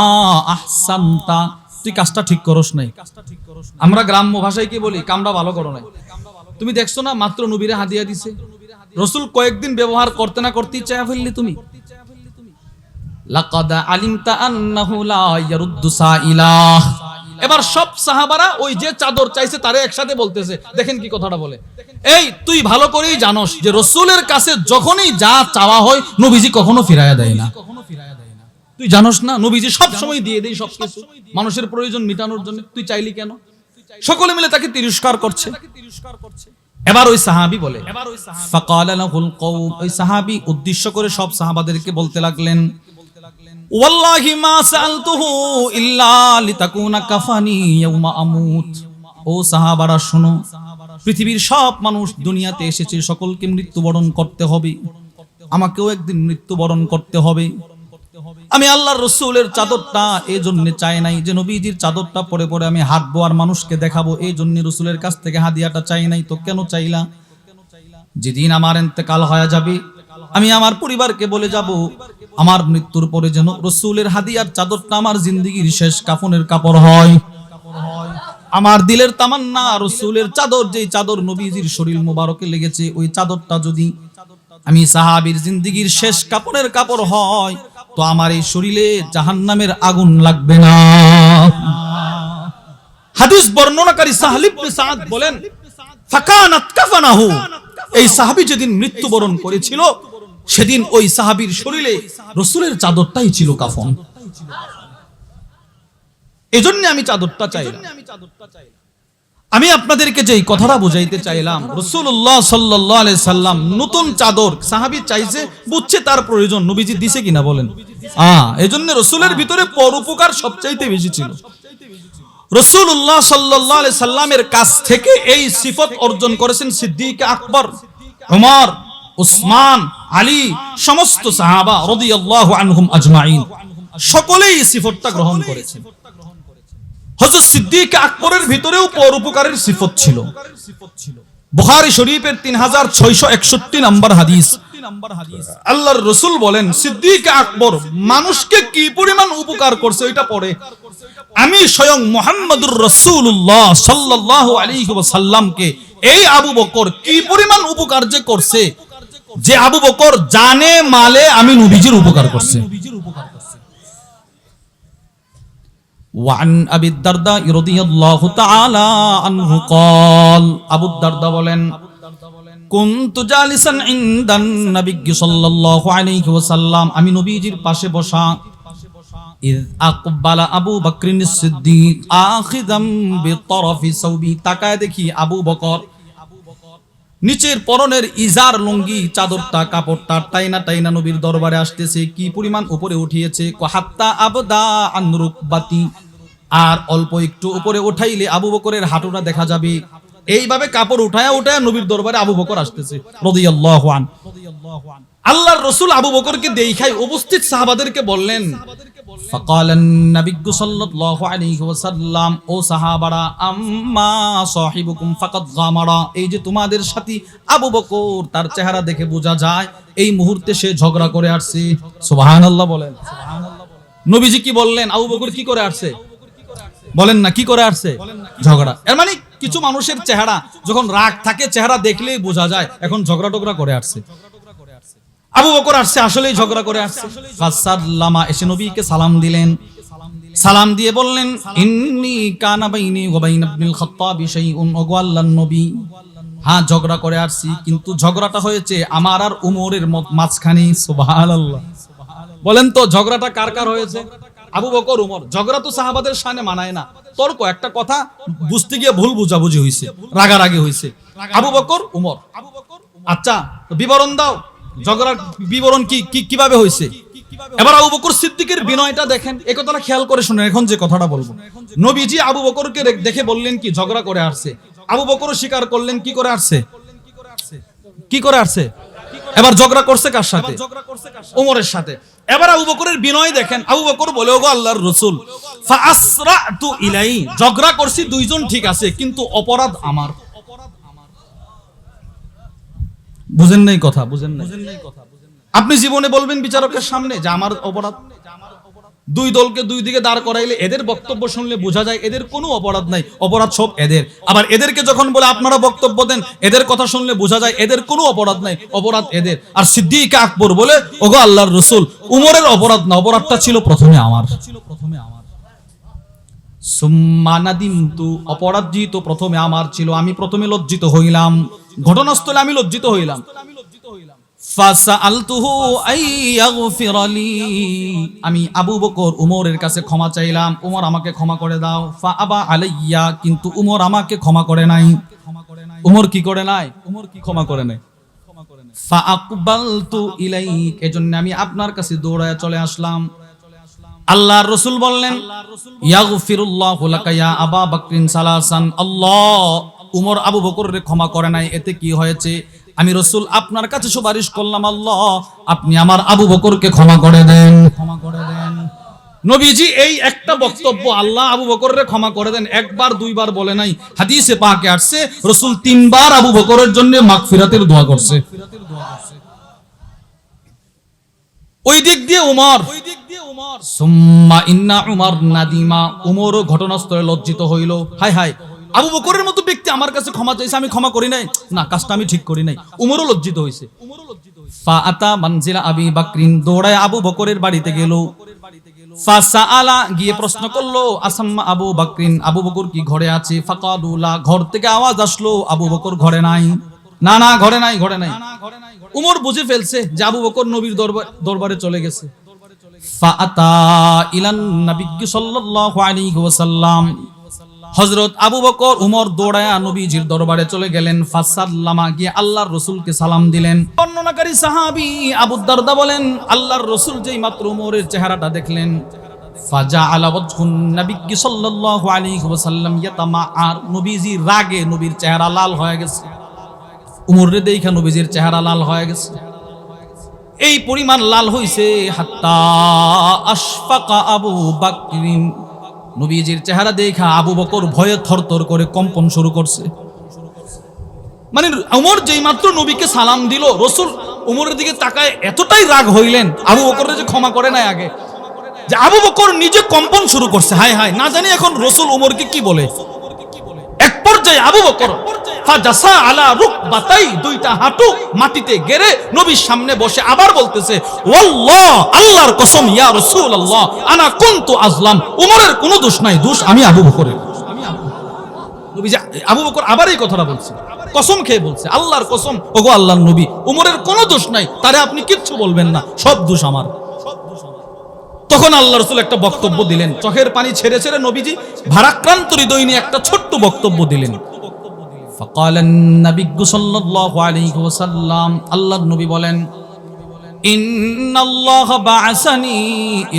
[SPEAKER 1] আহসানতা, তুই কাজটা ঠিক করস নাই। আমরা গ্রাম্য ভাষায় কি বলি, কামটা ভালো করো নাই। তুমি দেখছো না মাত্র নবীরে হাদিয়া দিছে, রাসূল কয়েকদিন ব্যবহার করতে না করতেই চায়া ফেললি তুমি। লাকাদ আলিমতা আন্নাহু লা ইয়ারুদ্দু সাইলা। এবার সব সাহাবারা ওই যে চাদর চাইছে তারে একসাথে বলতেছে, দেখেন কি কথাটা বলে, এই তুই ভালো করেই জানোস যে রাসূলের কাছে যখনই যা চাওয়া হয় নবীজি কখনো ফিরায়া দেয় না। তুই জানোস না নবীজি সব সময় দিয়ে দেয় সবকিছু মানুষের প্রয়োজন মেটানোর জন্য, তুই চাইলি কেন? সকলে মিলে তাকে তিরস্কার করছে। এবার ওই সাহাবী বলে, ফাকালা লাহুল কওম, ওই সাহাবী উদ্দেশ্য করে সব সাহাবাদেরকে বলতে লাগলেন, ওয়াল্লাহি মা সালতুহু ইল্লা লিতাকুনা কাফানি ইয়াউমা আমুত। ও সাহাবারা শোনো, পৃথিবীর সব মানুষ দুনিয়াতে এসেছে, সকলকে মৃত্যুবরণ করতে হবে, আমাকেও একদিন মৃত্যুবরণ করতে হবে। আমি আল্লাহর রাসূলের চাদরটা এই জন্য চাই নাই যে নবীজির চাদরটা পরে পরে আমি হাঁটবো আর মানুষকে দেখাবো, এই জন্য রাসূলের কাছ থেকে হাদিয়াটা চাই নাই। তো কেন চাইলা? যেদিন আমার ইন্তেকাল হয়ে যাবে আমি আমার পরিবারকে বলে যাব, আমার মৃত্যুর পরে যেন রাসূলের হাদিয়ার চাদরটা আমার জিন্দেগীর শেষ কাফনের কাপড় হয়। আমার দিলের তামান্না, রাসূলের চাদর, যেই চাদর নবীজির শরীর মোবারকে লেগেছে, ওই চাদরটা যদি আমি সাহাবীর জিন্দেগীর শেষ কাপড়ের কাপড় হয়, তো আমার এই শরীরে জাহান্নামের আগুন লাগবে না। হাদিস বর্ণনাকারী সাহল ইবনে সাদ বলেন, ফাকানাত কাফানাহু, এই সাহাবী যেদিন মৃত্যুবরণ করেছিল সেদিন ওই সাহাবীর শরীরে রাসূলের চাদরটাই ছিল কাফন। এজন্য আমি চাদরটা চাইলাম। আমি আপনাদেরকে যে কথাটা বুঝাইতে চাইলাম, রাসূলুল্লাহ সাল্লাল্লাহু আলাইহি সাল্লাম নতুন চাদর সাহাবী চাইছে, বুঝছে তার প্রয়োজন, নবীজি দিছে কিনা বলেন? এজন্য রাসূলের ভিতরে পরোপকার সবচাইতে বেশি ছিল। রাসূলুল্লাহ সাল্লাল্লাহু আলাইহি সাল্লামের কাছ থেকে এই সিফত অর্জন করেছেন সিদ্দিক আকবর, ওমর, উসমান, আলী, সমস্ত সাহাবা রাদিয়াল্লাহু আনহুম আজমাইন, সকলেই এই সিফতটা গ্রহণ করেছেন। হযরত সিদ্দিক আকবরের ভিতরেও পরোপকারের সিফত ছিল। বুখারী শরীফের 3661 নম্বর হাদিস, আল্লাহর রাসূল বলেন, সিদ্দিক আকবর মানুষকে কি পরিমাণ উপকার করছে ওইটা পড়ে আমি স্বয়ং মুহাম্মদুর রাসূলুল্লাহ সাল্লাল্লাহু আলাইহি ওয়াসাল্লামকে এই আবু বকর কি পরিমাণ উপকার যে করছে, যে আবু বকর জানে মালে আমি নবীজির উপকার করছে। وعن أبي الدرداء رضي الله تعالى عنه قال, আবু দারদা বলেন, كنت جالسا عند النبي صلى الله عليه وسلم, আমি নবীজির পাশে বসা, إذ أقبل أبو بكر الصديق آخذا بطرف ثوبه, তাকায় দেখি আবু বকর নিচের পরনের ইজার লুঙ্গি চাদরটা কাপড়টা টাইনা টাইনা নবীর দরবারে আসতেছে, কি পরিমাণ উপরে উঠিয়েছে, হাত্তা আবদা আন রুকবাতি, আর অল্প একটু উপরে উঠাইলে আবু বকরের হাঁটুটা দেখা যাবে। এইভাবে কাপড় উঠায়া উঠায়া নবীর দরবারে আবু বকর আসতেছে রাদিয়াল্লাহু আনহু। আল্লাহর রাসূল আবু বকরকে দেখাই উপস্থিত সাহাবাদেরকে বললেন,
[SPEAKER 2] ফাকালান নবিয়্যু সাল্লাল্লাহু আলাইহি ওয়াসাল্লাম, ও সাহাবারা, আম্মা সাহিবুকুম ফাকাদ গামারা, এই যে তোমাদের সাথী আবু বকর, তার চেহারা দেখে বোঝা যায় এই মুহূর্তে সে ঝগড়া করে আসছে। সুবহানাল্লাহ বলেন। নবীজি কি বললেন? আবু বকর কি করে আসছে বলেন না, কি করে আসছে? ঝগড়া। এর মানে কিছু মানুষের চেহারা যখন রাগ থাকে, চেহারা দেখলেই বোঝা যায় এখন ঝগড়া টগড়া করে আসছে। আবু বকর আসছে, আসলেই ঝগড়া করে আসছে। ফাসাল্লামা, এসে নবীকে সালাম দিলেন। সালাম দিয়ে বললেন, ইন্নী কানা বাইনি ওয়া বাইনা ইবনুল খাত্তাব শাইউন, ওগো আল্লাহর নবী, হ্যাঁ ঝগড়া করে আসছি, কিন্তু ঝগড়াটা হয়েছে আমার আর উমরের মাঝখানে। সুবহানাল্লাহ বলেন তো, ঝগড়াটা কার কার হয়েছে? আবু বকর উমর। ঝগড়া তো সাহাবাদের শানে মানায় না, তর্ক, একটা কথা বুঝতে গিয়ে ভুল বুঝাবুঝি হয়েছে, রাগারাগি হয়েছে। আবু বকর উমর। আচ্ছা বিবরণ দাও, ঝগড়ার বিবরণ কিভাবে হয়েছে? এবার আবু বকর সিদ্দিকের বিনয়টা দেখেন, এই কথাটা খেয়াল করে শুনেন। এখন যে কথাটা বলবো, নবীজি আবু বকরকে দেখে বললেন কি ঝগড়া করে আসছে। আবু বকরও স্বীকার করলেন কি করে আসছে, কি করে আসছে। এবার ঝগড়া করছে কার সাথে? ওমরের সাথে। এবার আবু বকরের বিনয় দেখেন, আবু বকর বলে, ওগো আল্লাহর রাসূল, ফাআসরাতু ইলাই, ঝগড়া করছি দুইজন ঠিক আছে, কিন্তু অপরাধ আমার। বুঝেন নাই কথা? বুঝেন নাই? আপনি জীবনে বলবেন বিচারকের সামনে যে আমার অপরাধ? দুই দলকে দুই দিকে দাঁড় করাইলে এদের বক্তব্য শুনলে বোঝা যায় এদের কোনো অপরাধ নাই, অপরাধ সব এদের। আবার এদেরকে যখন বলে আপনারা বক্তব্য দেন, এদের কথা শুনলে বোঝা যায় এদের কোনো অপরাধ নাই, অপরাধ এদের। আর সিদ্দিক আকবর বলে, ওগো আল্লাহর রাসূল, উমরের অপরাধ না, অপরাধটা ছিল প্রথমে আমার। সুম্মা নাদিমতু, অপরাধ যেহেতু প্রথমে আমার ছিল, আমি প্রথমে লজ্জিত হইলাম, ঘটনাস্থলে আমি লজ্জিত হইলাম। ফাসাআলতুহু আইয়াগফিরালি, আমি আবু বকর উমরের কাছে ক্ষমা চাইলাম, উমর আমাকে ক্ষমা করে দাও। ফাআবা আলাইয়া, কিন্তু উমর আমাকে ক্ষমা করে নাই। উমর কি করে নাই? উমর কি ক্ষমা করে নাই। ফাআকবালতু ইলাইক, এজন্য আমি আপনার কাছে দৌড়ায় চলে আসলাম। আল্লাহর রাসূল বললেন, ইয়াগফিরুল্লাহু লাকা ইয়া আবা বকরিন সালাসান, আল্লাহ উমর আবু বকরের ক্ষমা করে নাই, এতে কি হয়েছে? আমি রাসূল আপনার কাছে সুপারিশ করলাম, আল্লাহ আপনি আমার আবু বকরকে ক্ষমা করে দেন, ক্ষমা করে দেন। নবীজি এই একটা বক্তব্য, আল্লাহ আবু বকরের ক্ষমা করে দেন, একবার দুইবার বলে নাই। হাদিসে পাকে আসছে রাসূল তিনবার আবু বকরের জন্য মাগফিরাতের দোয়া করছে। ওই দিক দিয়ে উমর, সুম্মা ইন্না উমর নাদিমা, উমরও ঘটনাস্থলে লজ্জিত হইল। হায় হায়, আবু বকরের মতো ব্যক্তি আমার কাছে ক্ষমা চাইছে, আমি ক্ষমা করি নাই, না কাজটা আমি ঠিক করি নাই। উমরও লজ্জিত হইছে। ফাআতা মানজিলা আবি বকরিন, দৌড়ায় আবু বকরের বাড়িতে গেল। ফাসাআলা, গিয়ে প্রশ্ন করলো, আসাম্মা আবু বকরিন, আবু বকর কি ঘরে আছে? ফাকালু লা, ঘর থেকে আওয়াজ আসলো আবু বকর ঘরে নাই। না না, ঘরে নাই, ঘরে নাই। উমর বুঝে ফেলছে যে আবু বকর নবীর দরবারে চলে গেছে। ফাআতা ইলান নবিয়্যি সাল্লাল্লাহু আলাইহি ওয়াসাল্লাম, হযরত আবু বকর উমর দৌড়ায়া নবীজির দরবারে চলে গেলেন। ফাসাল্লামা, গিয়ে আল্লাহর রাসূলকে সালাম দিলেন। বর্ণনাকারী সাহাবী আবু দারদা বলেন, আল্লাহর রাসূল যেই মাত্র উমরের চেহারাটা দেখলেন, ফাজাআলা ওয়াজহুন নবিয়্যি সাল্লাল্লাহু আলাইহি ওয়াসাল্লাম ইয়াতামাআর, নবীজি রাগে নবীর চেহারা লাল হয়ে গেছে। উমরে দেখা নবীজির চেহারা লাল হয়ে গেছে, এই পরিমাণ লাল হইছে, হাত্তা আশফাকা আবু বকরিন, নবীজির চেহারা দেখা আবু বকর ভয়ে থরথর করে কম্পন শুরু করছে। মানে উমর যেই মাত্র নবীকে সালাম দিল, রাসূল উমরের দিকে তাকায় এতটাই রাগ হইলেন আবু বকরের যে ক্ষমা করে নাই আগে, যে আবু বকর নিজে কম্পন শুরু করছে। হায় হায়, না জানি এখন রাসূল উমরকে কি বলে। এক পর্যায়ে আবু বকর ফাজাসা আলা রুকবাতাই, দুইটা হাঁটু মাটিতে গেড়ে নবীর সামনে বসে আবার বলতেছে, ওয়াল্লাহ, আল্লাহর কসম ইয়া রাসূলুল্লাহ, আনা কুনতু আজলাম, উমরের কোনো দোষ নাই, দোষ আমি আবু বকরের। নবীজি আবু বকর আবার এই কথাটা বলছে, কসম খেয়ে বলছে, আল্লাহর কসম ওগো আল্লাহর নবী, উমরের কোনো দোষ নাই, তারে আপনি কিচ্ছু বলবেন না, সব দোষ আমার। তখন আল্লাহ রাসূল একটা বক্তব্য দিলেন, চোখের পানি ছেড়ে ছেড়ে নবীজি ভারাক্রান্ত হৃদয় নিয়ে একটা ছোট্ট বক্তব্য দিলেন। ফাকালান নবিয়্যু সাল্লাল্লাহু আলাইহি ওয়াসাল্লাম, আল্লাহর নবী বলেন, ইন্নাল্লাহ বাআসানি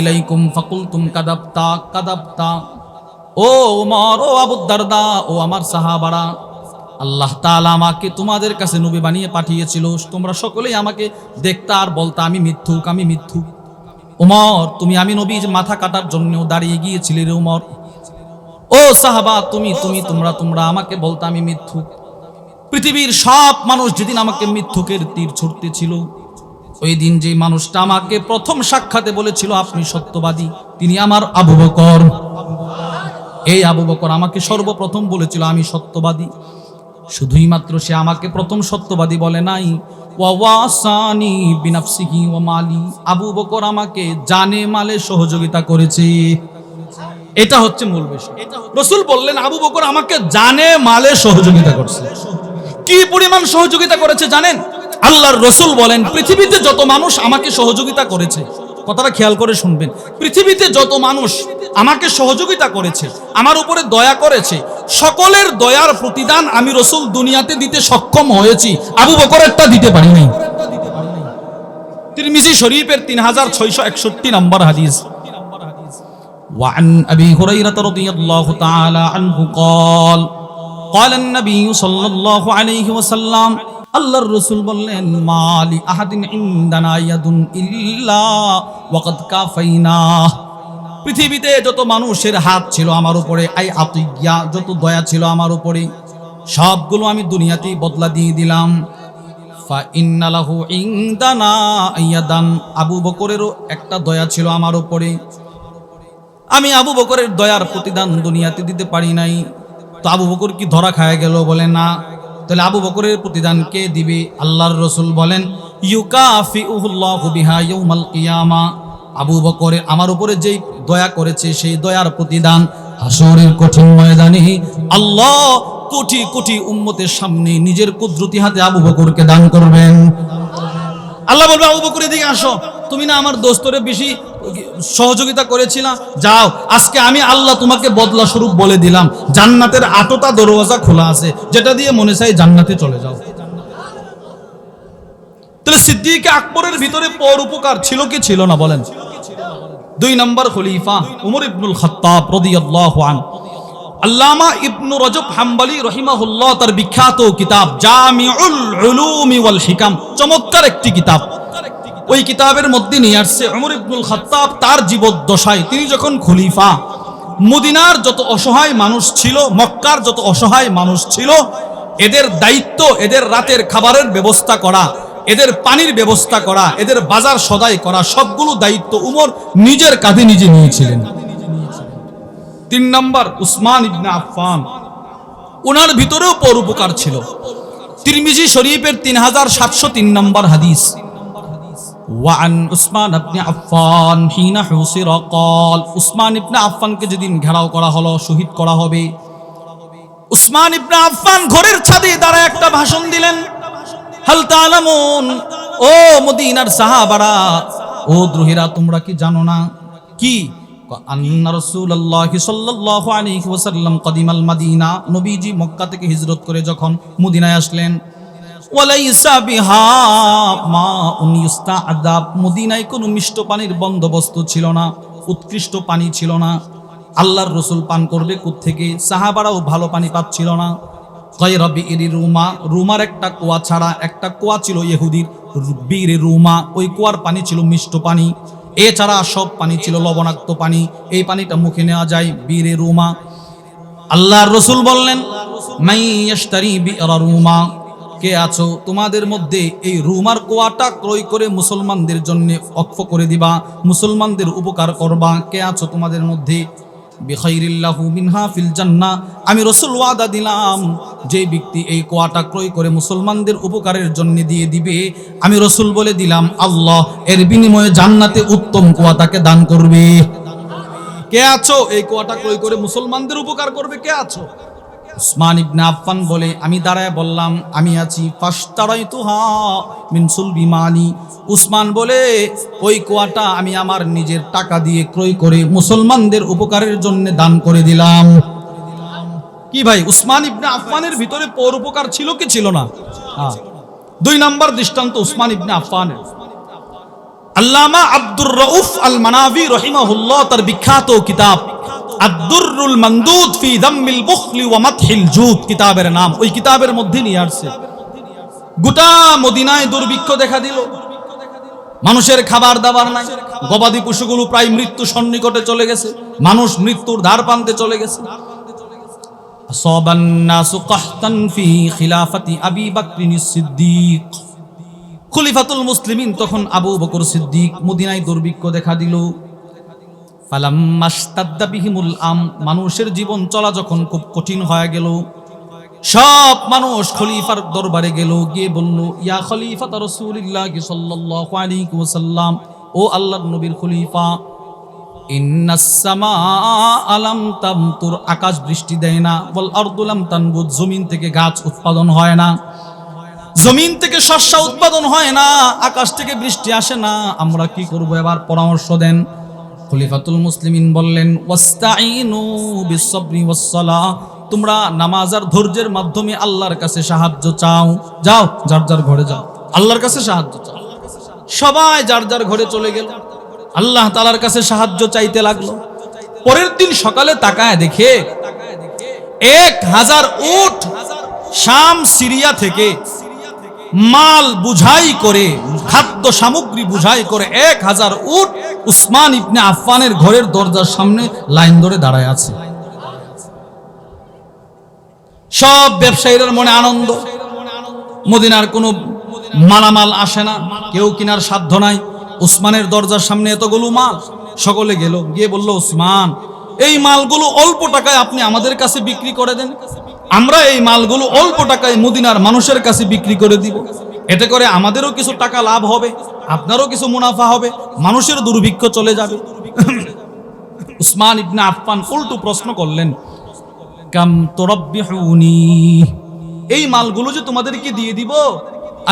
[SPEAKER 2] ইলাইকুম ফাকুলতুম কাযাবতা কাযাবতা, ও ওমর, ও আবু দারদা, ও আমার সাহাবারা, আল্লাহ তাআলা আমাকে তোমাদের কাছে নবী বানিয়ে পাঠিয়েছিল, তোমরা সকলেই আমাকে দেখতা আর বলতা আমি মিথ্যুক, আমি মিথ্যুক।
[SPEAKER 1] উমর, তুমি আমি নবীর মাথা কাটার জন্য দাঁড়িয়ে গিয়েছিলে রে উমর। ও সাহাবা, তোমরা আমাকে বলতে আমি মিথ্যুক। পৃথিবীর সব মানুষ যেদিন আমাকে মিথ্যুকের তীর ছুটতেছিল, ওই দিন যে মানুষটা আমাকে প্রথম সাক্ষাতে বলেছিল আপনি সত্যবাদী, তিনি আমার আবু বকর। এই আবু বকর আমাকে সর্বপ্রথম বলেছিল আমি সত্যবাদী। শুধুই মাত্র সে আমাকে প্রথম সত্যবাদী বলে নাই, ওয়াসানি বিনাফসিহি ওয়া মালি, আবু বকর আমাকে জানে মালে সহযোগিতা করেছে। এটা হচ্ছে মূল বিষয়। রাসূল বললেন আবু বকর আমাকে জানে মালে সহযোগিতা করছে। কি পরিমাণ সহযোগিতা করেছে জানেন? আল্লাহর রাসূল বলেন পৃথিবীতে যত মানুষ আমাকে সহযোগিতা করেছে, কথাটা খেয়াল করে শুনবেন, পৃথিবীতে যত মানুষ আমাকে সহযোগিতা করেছে, আমার উপরে দয়া করেছে, সকলের দয়ার প্রতিদান আমি রাসূল দুনিয়াতে দিতে সক্ষম হয়েছি, আবু বকরেরটা দিতে পারি নাই। তিরমিজি শরীফের 3661 নম্বর হাদিস। وعن أبي هريرة رضي الله تعالى عنه قال قال النبي صلى الله عليه وسلم, আল্লাহর রাসূল বললেন মালি আহাদিন ইনদানা ইয়াদুন ইল্লা ওয়াকাদ কাফাইনা, পৃথিবীতে যত মানুষের হাত ছিল আমার উপরে, আই আতিয়া, যত দয়া ছিল আমার উপরে, সবগুলো আমি দুনিয়াতেই বদলা দিয়ে দিলাম। ফা ইন্না লাহু ইনদানা ইয়াদান, আবু বকরেরও একটা দয়া ছিল আমার উপরে, আমি আবু বকরের দয়ার প্রতিদান দুনিয়াতে দিতে পারি নাই। তো আবু বকর কি ধরা খায় গেল? বলে না। তাহলে আবু বকরের প্রতিদান কে দিবে? আল্লাহর রাসূল বলেন ইউকাফিউহুল্লাহু বিহা ইয়াউমাল কিয়ামা, আবু বকরে আমার উপরে যেই দয়া করেছে সেই দয়ার প্রতিদান হাসরের কঠিন ময়দানে আল্লাহ কোটি কোটি উম্মতের সামনে নিজের কুদরতি হাতে আবু বকরকে দান করবেন। আল্লাহ বলবে আবু বকর এদিকে আসো, তুমি না আমার দোস্তরে বেশি সহযোগিতা করেছিলা, যাও আজকে আমি আল্লাহ তোমাকে বদলা স্বরূপ বলে দিলাম, জান্নাতের 8টা দরওয়াজা খোলা আছে, যেটা দিয়ে মনে চাই জান্নাতে চলে যাও। তাহলে সিদ্দিক আকবরের ভিতরে পরোপকার ছিল কি ছিল না বলেন? 2 নম্বর খলিফা উমর ইবনুল খাত্তাব রাদিয়াল্লাহু আনহু। আল্লামা ইবনু রজব হাম্বলি রহিমাহুল্লাহ তার বিখ্যাত কিতাব জামিউল উলুমি ওয়াল হিকাম, চমৎকার একটি কিতাব। ওই কিতাবের মধ্যে নিয়ে আসছে উমর ইবনুল খাত্তাব তার জীবদ্দশায়, তিনি যখন খলিফা, মদিনার যত অসহায় মানুষ ছিল, মক্কার যত অসহায় মানুষ ছিল, এদের দায়িত্ব এদের রাতের খাবারের ব্যবস্থা করা, এদের পানির ব্যবস্থা করা, এদের বাজার সদাই করা, সবগুলো দায়িত্ব উমর নিজের কাঁধে নিজে নিয়েছিলেন। 3 নম্বর উসমান ইবনে আফফান, ওনার ভিতরেও পরোপকার ছিল। তিরমিজি শরীফের 3703 নম্বর হাদিস। ওয়ান উসমান ইবনে আফফান হিনা হুসিরা ক্বাল, উসমান ইবনে আফফানকে যেদিন ঘেরাও করা হলো, শহীদ করা হবে, উসমান ইবনে আফফান ঘরের ছাদে দাঁড়ায় একটা ভাষণ দিলেন। হাল তাআলামুন, ও মদিনার সাহাবারা, ও দ্রোহীরা, তোমরা কি জানো না? কি? আন্না রাসূলুল্লাহ সাল্লাল্লাহু আলাইহি ওয়াসাল্লাম কদিমাল মাদিনা, নবীজি মক্কা থেকে হিজরত করে যখন মদিনায় আসলেন, ওয়ালাইসা বিহা মাউন ইস্তাআদাব, মদিনায় কোনো মিষ্ট পানির বন্দোবস্ত ছিল না, উৎকৃষ্ট পানি ছিল না। আল্লাহর রাসূল পান করবে কোত্থেকে? সাহাবারাও ভালো পানি পাচ্ছিল না। গায়রা বিইরি রুমা, রুমার একটা কুয়া ছাড়া, একটা কুয়া ছিল ইহুদির বিইরি রুমা, ওই কুয়ার পানি ছিল মিষ্ট পানি, এছাড়া সব পানি ছিল লবণাক্ত পানি, এই পানিটা মুখে নেওয়া যায় বিইরি রুমা। আল্লাহর রাসূল বললেন মাই ইয়াশতারি বিইরা রুমা, কে আছো তোমাদের মধ্যে এই রুমার কুয়াটা ক্রয় করে মুসলমানদের জন্য ওয়াকফ করে দিবা, মুসলমানদের উপকার করবা? কে আছো তোমাদের মধ্যে? বিখাইরিল্লাহু মিনহা ফিল জান্নাহ, আমি রাসূল ওয়াদা দিলাম যে ব্যক্তি এই কুয়াটা ক্রয় করে মুসলমানদের উপকারের জন্য দিয়ে দিবে, আমি রাসূল বলে দিলাম আল্লাহ এর বিনিময়ে জান্নাতে উত্তম কুয়া তাকে দান করবে। কে আছো এই কুয়াটা ক্রয় করে মুসলমানদের উপকার করবে? কে আছো? উসমান ইবনে আফফান বলে আমি দাঁড়ায় বললাম আমি আছি। ফাশতারাইতুহা মিন সুলবি মালি, উসমান বলে ওই কুয়াটা আমি আমার নিজের টাকা দিয়ে ক্রয় করে মুসলমানদের উপকারের জন্য দান করে দিলাম। কি ভাই, উসমান ইবনে আফফানের ভিতরে পরোপকার ছিল কি ছিল না? 2 নম্বর দৃষ্টান্ত উসমান ইবনে আফফানের। আল্লামা আব্দুর রউফ আল মানাভি রহিমাহুল্লাহ তার বিখ্যাত কিতাব আদ-দুররুল মানদুদ ফি যাম্মিল বুখলি ওয়া মাদহিল জুদ কিতাবের নাম, ওই কিতাবের মধ্যে নিয়ে আসছে গোটা মদিনায় দুর্ভিক্ষ দেখা দিল, মানুষের খাবার দাবার নাই, গবাদি পশুগুলো প্রায় মৃত্যু সন্নিকটে চলে গেছে, মানুষ মৃত্যুর ধার প্রান্তে চলে গেছে। আসাবান নাসু কাহতান ফি খিলাফাতি আবি বকর সিদ্দিক, খলিফাতুল মুসলিমিন তখন আবু বকর সিদ্দিক, মদিনায় দুর্ভিক্ষ দেখা দিল। ফালাম্মাশতাদ্দা বিহিমুল মানুষের জীবন চলা যখন খুব কঠিন হয়ে গেল, সব মানুষ খলিফার দরবারে গেল, গিয়ে বলল, ইয়া খলিফাত রাসূলুল্লাহ সাল্লাল্লাহু আলাইহি ওয়াসাল্লাম, ও আল্লাহর নবীর খলিফা, ইন্নাস সামাআ লাম তামতুর, আকাশ বৃষ্টি দেয় না, ওয়াল আরদু লাম তানবুত, জমিন থেকে গাছ উৎপাদন হয় না, জমিন থেকে শস্য উৎপাদন হয় না, আকাশ থেকে বৃষ্টি আসে না, আমরা কি করব? এবার পরামর্শ দেন। খলিফাতুল মুসলিমিন বললেন, ওয়াস্তাঈনু বিস-সাবরি ওয়াস-সালাহ, তোমরা নামাজ আর ধৈর্যের মাধ্যমে আল্লাহর কাছে সাহায্য চাও। যাও, যার যার ঘরে যাও, আল্লাহর কাছে সাহায্য চাও। সবাই যার যার ঘরে চলে গেল, আল্লাহ তাআলার কাছে সাহায্য চাইতে লাগলো। পরের দিন সকালে তাকায় দেখে 1000 উট শাম সিরিয়া থেকে মাল বুঝাই করে, খাদ্য সামগ্রী বুঝাই করে 1000 উট উসমান ইবনে আফফানের ঘরের দরজার সামনে লাইন ধরে দাঁড়ায় আছে। সব ব্যবসায়ীদের মনে আনন্দ, মদিনার কোনো মালামাল আসে না, কেউ কিনার সাধ্য নাই, উসমানের দরজার সামনে এতগুলো মাল। সকলে গেল, গিয়ে বলল, উসমান, এই মালগুলো অল্প টাকায় আপনি আমাদের কাছে বিক্রি করে দেন, আমরা এই মালগুলো অল্প টাকায় মদিনার মানুষের কাছে বিক্রি করে দিব, এতে করে আমাদেরও কিছু টাকা লাভ হবে, আপনারও কিছু মুনাফা হবে, মানুষের দুর্ভিক্ষ চলে যাবে। উসমান ইবনে আফফান উল্টো প্রশ্ন করলেন, কাম তুরাব্বিহুনি, এই মালগুলো যে তোমাদেরকে দিয়ে দিব,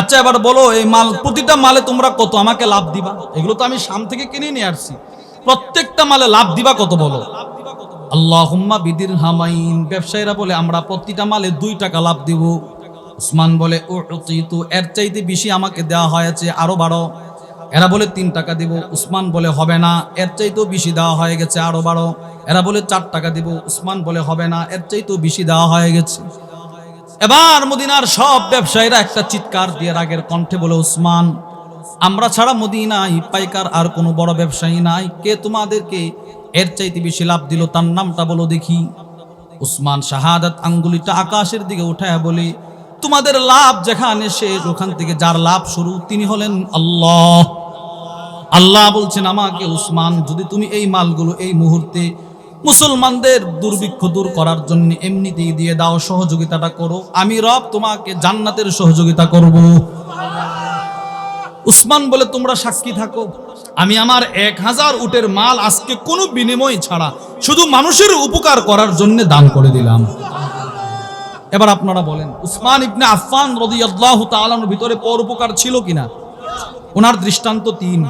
[SPEAKER 1] আচ্ছা এবার বলো, এই মাল প্রতিটা মালে তোমরা কত আমাকে লাভ দিবা? এগুলো তো আমি শাম থেকে কিনে নিয়ে আসছি, প্রত্যেকটা মালে লাভ দিবা কত বলো? আল্লাহুম্মা বিদিরহামাইন, ব্যবসায়ীরা বলে, আমরা প্রতিটা মালে 2 টাকা লাভ দিব। উসমান বলে, উতিতু, এর চাইতে বেশি আমাকে দেওয়া হয়েছে, আরো বাড়ো। এরা বলে 3 টাকা দিব। উসমান বলে, হবে না, এর চাইতেও বেশি দেওয়া হয়ে গেছে, আরো বাড়ো। এরা বলে 4 টাকা দিব। উসমান বলে, হবে না, এর চাইতেও বেশি দেওয়া হয়ে গেছে। এবার মদিনার সব ব্যবসায়ীরা একটা চিৎকার দিয়ে রাগের কণ্ঠে বলে, উসমান, আমরা ছাড়া মদিনায় পাইকার আর কোনো বড় ব্যবসায়ী নাই, কে তোমাদেরকে এর চাইতে বেশি লাভ দিল, তার নামটা বলো দেখি। উসমান শাহাদাত আঙ্গুলিটা আকাশের দিকে উঠায় বলে, তোমাদের লাভ যেখানে শেষ, ওখান থেকে যার লাভ শুরু তিনি হলেন আল্লাহ। আল্লাহ বলছেন আমাকে, উসমান, যদি তুমি এই মালগুলো এই মুহূর্তে মুসলমানদের দুর্ভিক্ষ দূর করার জন্য এমনিতেই দিয়ে দাও, সহযোগিতাটা করো, আমি রব তোমাকে জান্নাতের সহযোগিতা করব। উসমান বলে, তোমরা সাক্ষী থাকো, আমি আমার 1000 উটের মাল আজকে কোনো বিনিময় ছাড়া শুধু মানুষের উপকার করার জন্য দান করে দিলাম। এবার আপনারা বলেন, উসমান ইবনে আফফান রাদিয়াল্লাহু তাআলার ভিতরে পরোপকার ছিল কিনা? ওনার দৃষ্টান্ত 3।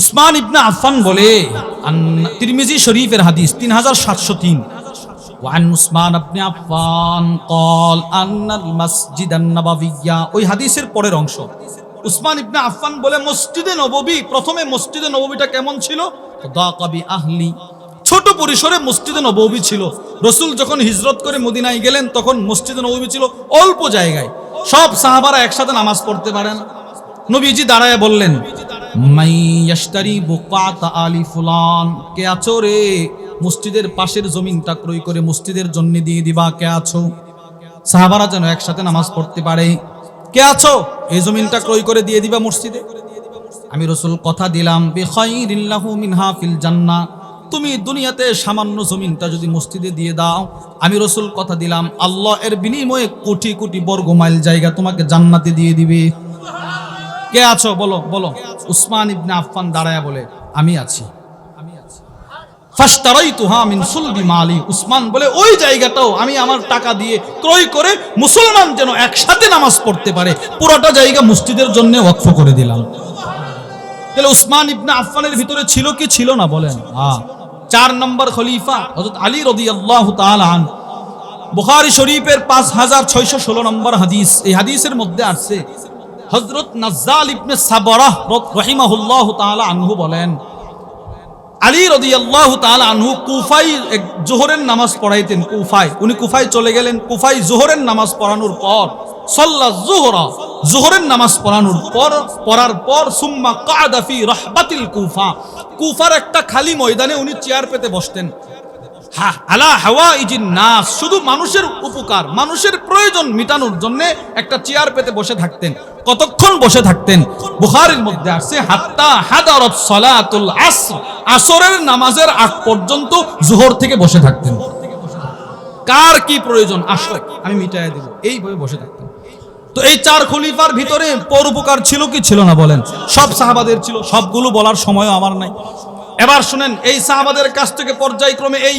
[SPEAKER 1] উসমান ইবনে আফফান বলে, তিরমিজি শরীফের হাদিস 3703, ওয়ান উসমান ইবনে আফফান قال ان المسجد النبوي, ওই হাদিসের পরের অংশ। উসমান ইবনে আফফান বলে, মসজিদে নববী, প্রথমে মসজিদে নববীটা কেমন ছিল? দাকাবি আহলি, ছোট পরিসরে মসজিদে নববী ছিল। রাসূল যখন হিজরত করে মদিনায় গেলেন, তখন মসজিদে নববী ছিল অল্প জায়গায়, সব সাহাবারা একসাথে নামাজ পড়তে পারে না। নবীজি দাঁড়ায় বললেন, মাই ইয়াশতারি বুকাতা আলি ফুলান, কে আছো রে, মসজিদের পাশের জমিনটা ক্রয় করে মসজিদের জন্য দিয়ে দিবা, কে আছো? সাহাবারা যেন একসাথে নামাজ পড়তে পারে, কে আছো, এই জমিনটা ক্রয় করে দিয়ে দিবা মসজিদে। আমি রাসূল কথা দিলাম, বিখাইরিল্লাহু মিনহা ফিল জান্নাহ, তুমি দুনিয়াতে সামান্য জমিনটা যদি মসজিদে দিয়ে দাও, আমি রাসূল কথা দিলাম, আল্লাহ এর বিনিময়ে কোটি কোটি বর্গ মাইল জায়গা তোমাকে জান্নাতে দিয়ে দিবে। কে আছো বলো বলো। উসমান ইবনে আফফান দাঁড়ায়া বলে, আমি আছি। ফাশতারাইতুহা মিন সুলবি মালি, উসমান বলে, ওই জায়গাটাও আমি আমার টাকা দিয়ে ক্রয় করে মুসলমান যেন একসাথে নামাজ পড়তে পারে, পুরোটা জায়গা মসজিদের জন্য ওয়াকফ করে দিলাম। তাহলে উসমান ইবনে আফফানের ভিতরে ছিল কি ছিল না বলেন? 4 নম্বর খলিফা হযরত আলী রাদিয়াল্লাহু তাআলা আন, বুখারী শরীফের 5616 নম্বর হাদিস। এই হাদিসের মধ্যে আছে, হযরত নাজ্জাল ইবনে সাবরাহ রাহিমাহুল্লাহু তাআলা আনহু বলেন, আলী রাদিয়াল্লাহু তাআলা আনহু কুফায় জোহরের নামাজ পড়াইতেন। উনি কুফায় চলে গেলেন। কুফায় জোহরের নামাজ পড়ানোর পর সাল্লা যুহরা জোহরের নামাজ পড়ার পর সুম্মা কাদা ফি রাহবাতিল কুফা, কুফার একটা খালি ময়দানে উনি চেয়ার পেতে বসতেন। আলা হাওয়াইজিন নাস, শুধু মানুষের উপকার, মানুষের প্রয়োজন মিটানোর জন্য একটা চেয়ার পেতে বসে থাকতেন। কতক্ষণ বসে থাকতেন? বুখারীর মধ্যে আছে হাত্তা হাদারাত সালাতুল আসর, আসরের নামাজের আগ পর্যন্ত জোহর থেকে বসে থাকতেন। কার কি প্রয়োজন আসো আমি মিটাইয়া দেব, এইভাবে বসে থাকতেন। তো এই চার খলিফার ভিতরে পরোপকার ছিল কি ছিল না বলেন? সব সাহাবাদের ছিল, সবগুলো বলার সময়ও আমার নাই। এবার শুনেন, এই সাহাবাদের কাছ থেকে পর্যায়ক্রমে এই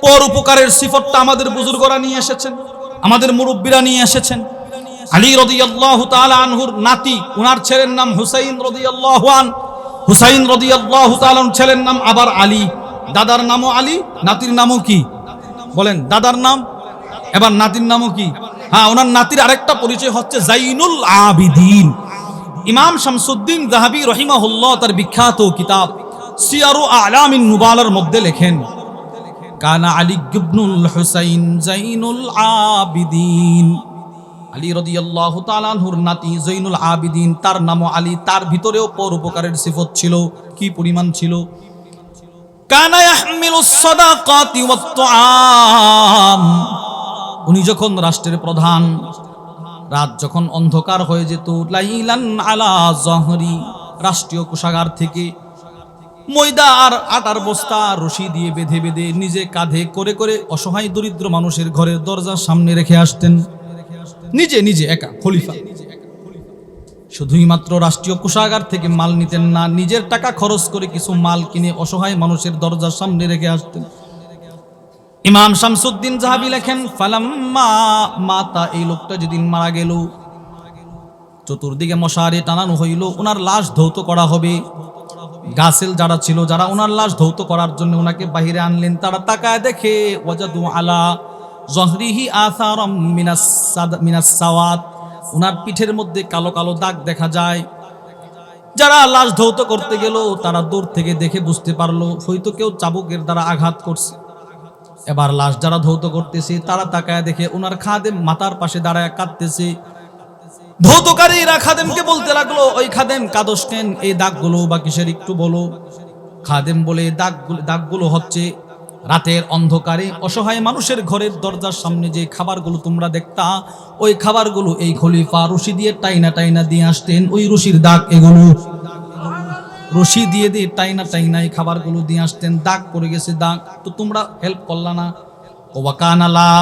[SPEAKER 1] পরোপকারের সিফতটা আমাদের বুজুর্গরা নিয়ে এসেছেন, আমাদের মুরব্বীরা নিয়ে এসেছেন। আলী রাদিয়াল্লাহু তাআলা আনহুর নাতি, উনার ছেলের নাম হুসাইন রাদিয়াল্লাহু আনহু, হুসাইন রাদিয়াল্লাহু তাআলা ছেলের নাম আবার আলী, দাদার নামও আলী, নাতির নামও কি বলেন? দাদার নাম, এবার নাতির নামও কি? হ্যাঁ, ওনার নাতির আরেকটা পরিচয় হচ্ছে জাইনুল আবিদিন। ইমাম শামসুদ্দিন যাহাবী রাহিমাহুল্লাহ তার বিখ্যাত কিতাব সিয়ারু আলামিন নুবালার মধ্যে লেখেন, কানা আলী ইবনুল হুসাইন জাইনুল আবিদিন। আলী রাদিয়াল্লাহু তাআলা আনহুর নাতি জাইনুল আবিদিন, তার নামও আলী, তার ভিতরেও পরোপকারের সিফত ছিল। কি পরিমাণ ছিল? কানা ইয়াহমিলুস সাদাকাতি ওয়াত তুআম, উনি যখন রাষ্ট্রের প্রধান, রাত যখন অন্ধকার হয়ে যেত, লাইলান আলা জহরি, রাষ্ট্রীয় কোষাগার থেকে ময়দা আর আটার বস্তা রশি দিয়ে বেঁধে বেঁধে নিজে কাঁধে করে করে অসহায় দরিদ্র মানুষের ঘরের দরজার সামনে রেখে আসতেন। নিজে নিজে একা খলিফা। শুধুই মাত্র রাষ্ট্রীয় কোষাগার থেকে মাল নিতেন না, নিজের টাকা খরচ করে কিছু মাল কিনে অসহায় মানুষের দরজার সামনে রেখে আসতেন। ইমাম শামসুদ্দিন যাহাবী লেখেন, ফালাম্মা মাতা, এই লোকটা যেদিন মারা গেল, চতুর্দিকে মশারি টানানো হইল, ওনার লাশ ধৌত করা হবে। গাছেল যারা ছিল, যারা ওনার লাশ ধৌত করার জন্য ওনাকে বাহিরে আনলেন, তারা তাকায় দেখে ওয়াজাদু আলা জহরিহি আসারাম মিনাস সাওয়াত, ওনার পিঠের মধ্যে কালো কালো দাগ দেখা যায়। যারা লাশ ধৌত করতে গেল তারা দূর থেকে দেখে বুঝতে পারলো হয়তো কেউ চাবুকের দ্বারা আঘাত করছে। এবার লাশ যারা ধৌত করতেছে তারা তাকায় দেখে ওনার খাদেম মাথার পাশে দাঁড়ায় কাঁদতেছে। ধৌতকারীরা খাদেমকে বলতে লাগলো, ওই খাদেম কাদস কেন, এই দাগগুলো বা কিসের একটু বলো। খাদেম বলে, দাগগুলো হচ্ছে রাতের অন্ধকারে অসহায় মানুষের ঘরের দরজার সামনে যে খাবারগুলো তোমরা দেখতা, ওই খাবারগুলো এই খলিফা রশি দিয়ে টাইনা টাইনা দিয়ে আসতেন, ওই রশির দাগ এগুলো। রশি দিয়ে দিয়ে টাইনা টাইনা এই খাবারগুলো দিয়ে আসতেন, দাগ পড়ে গেছে দাগ, তো তোমরা হেল্প করলা না। ওয়াকানা লা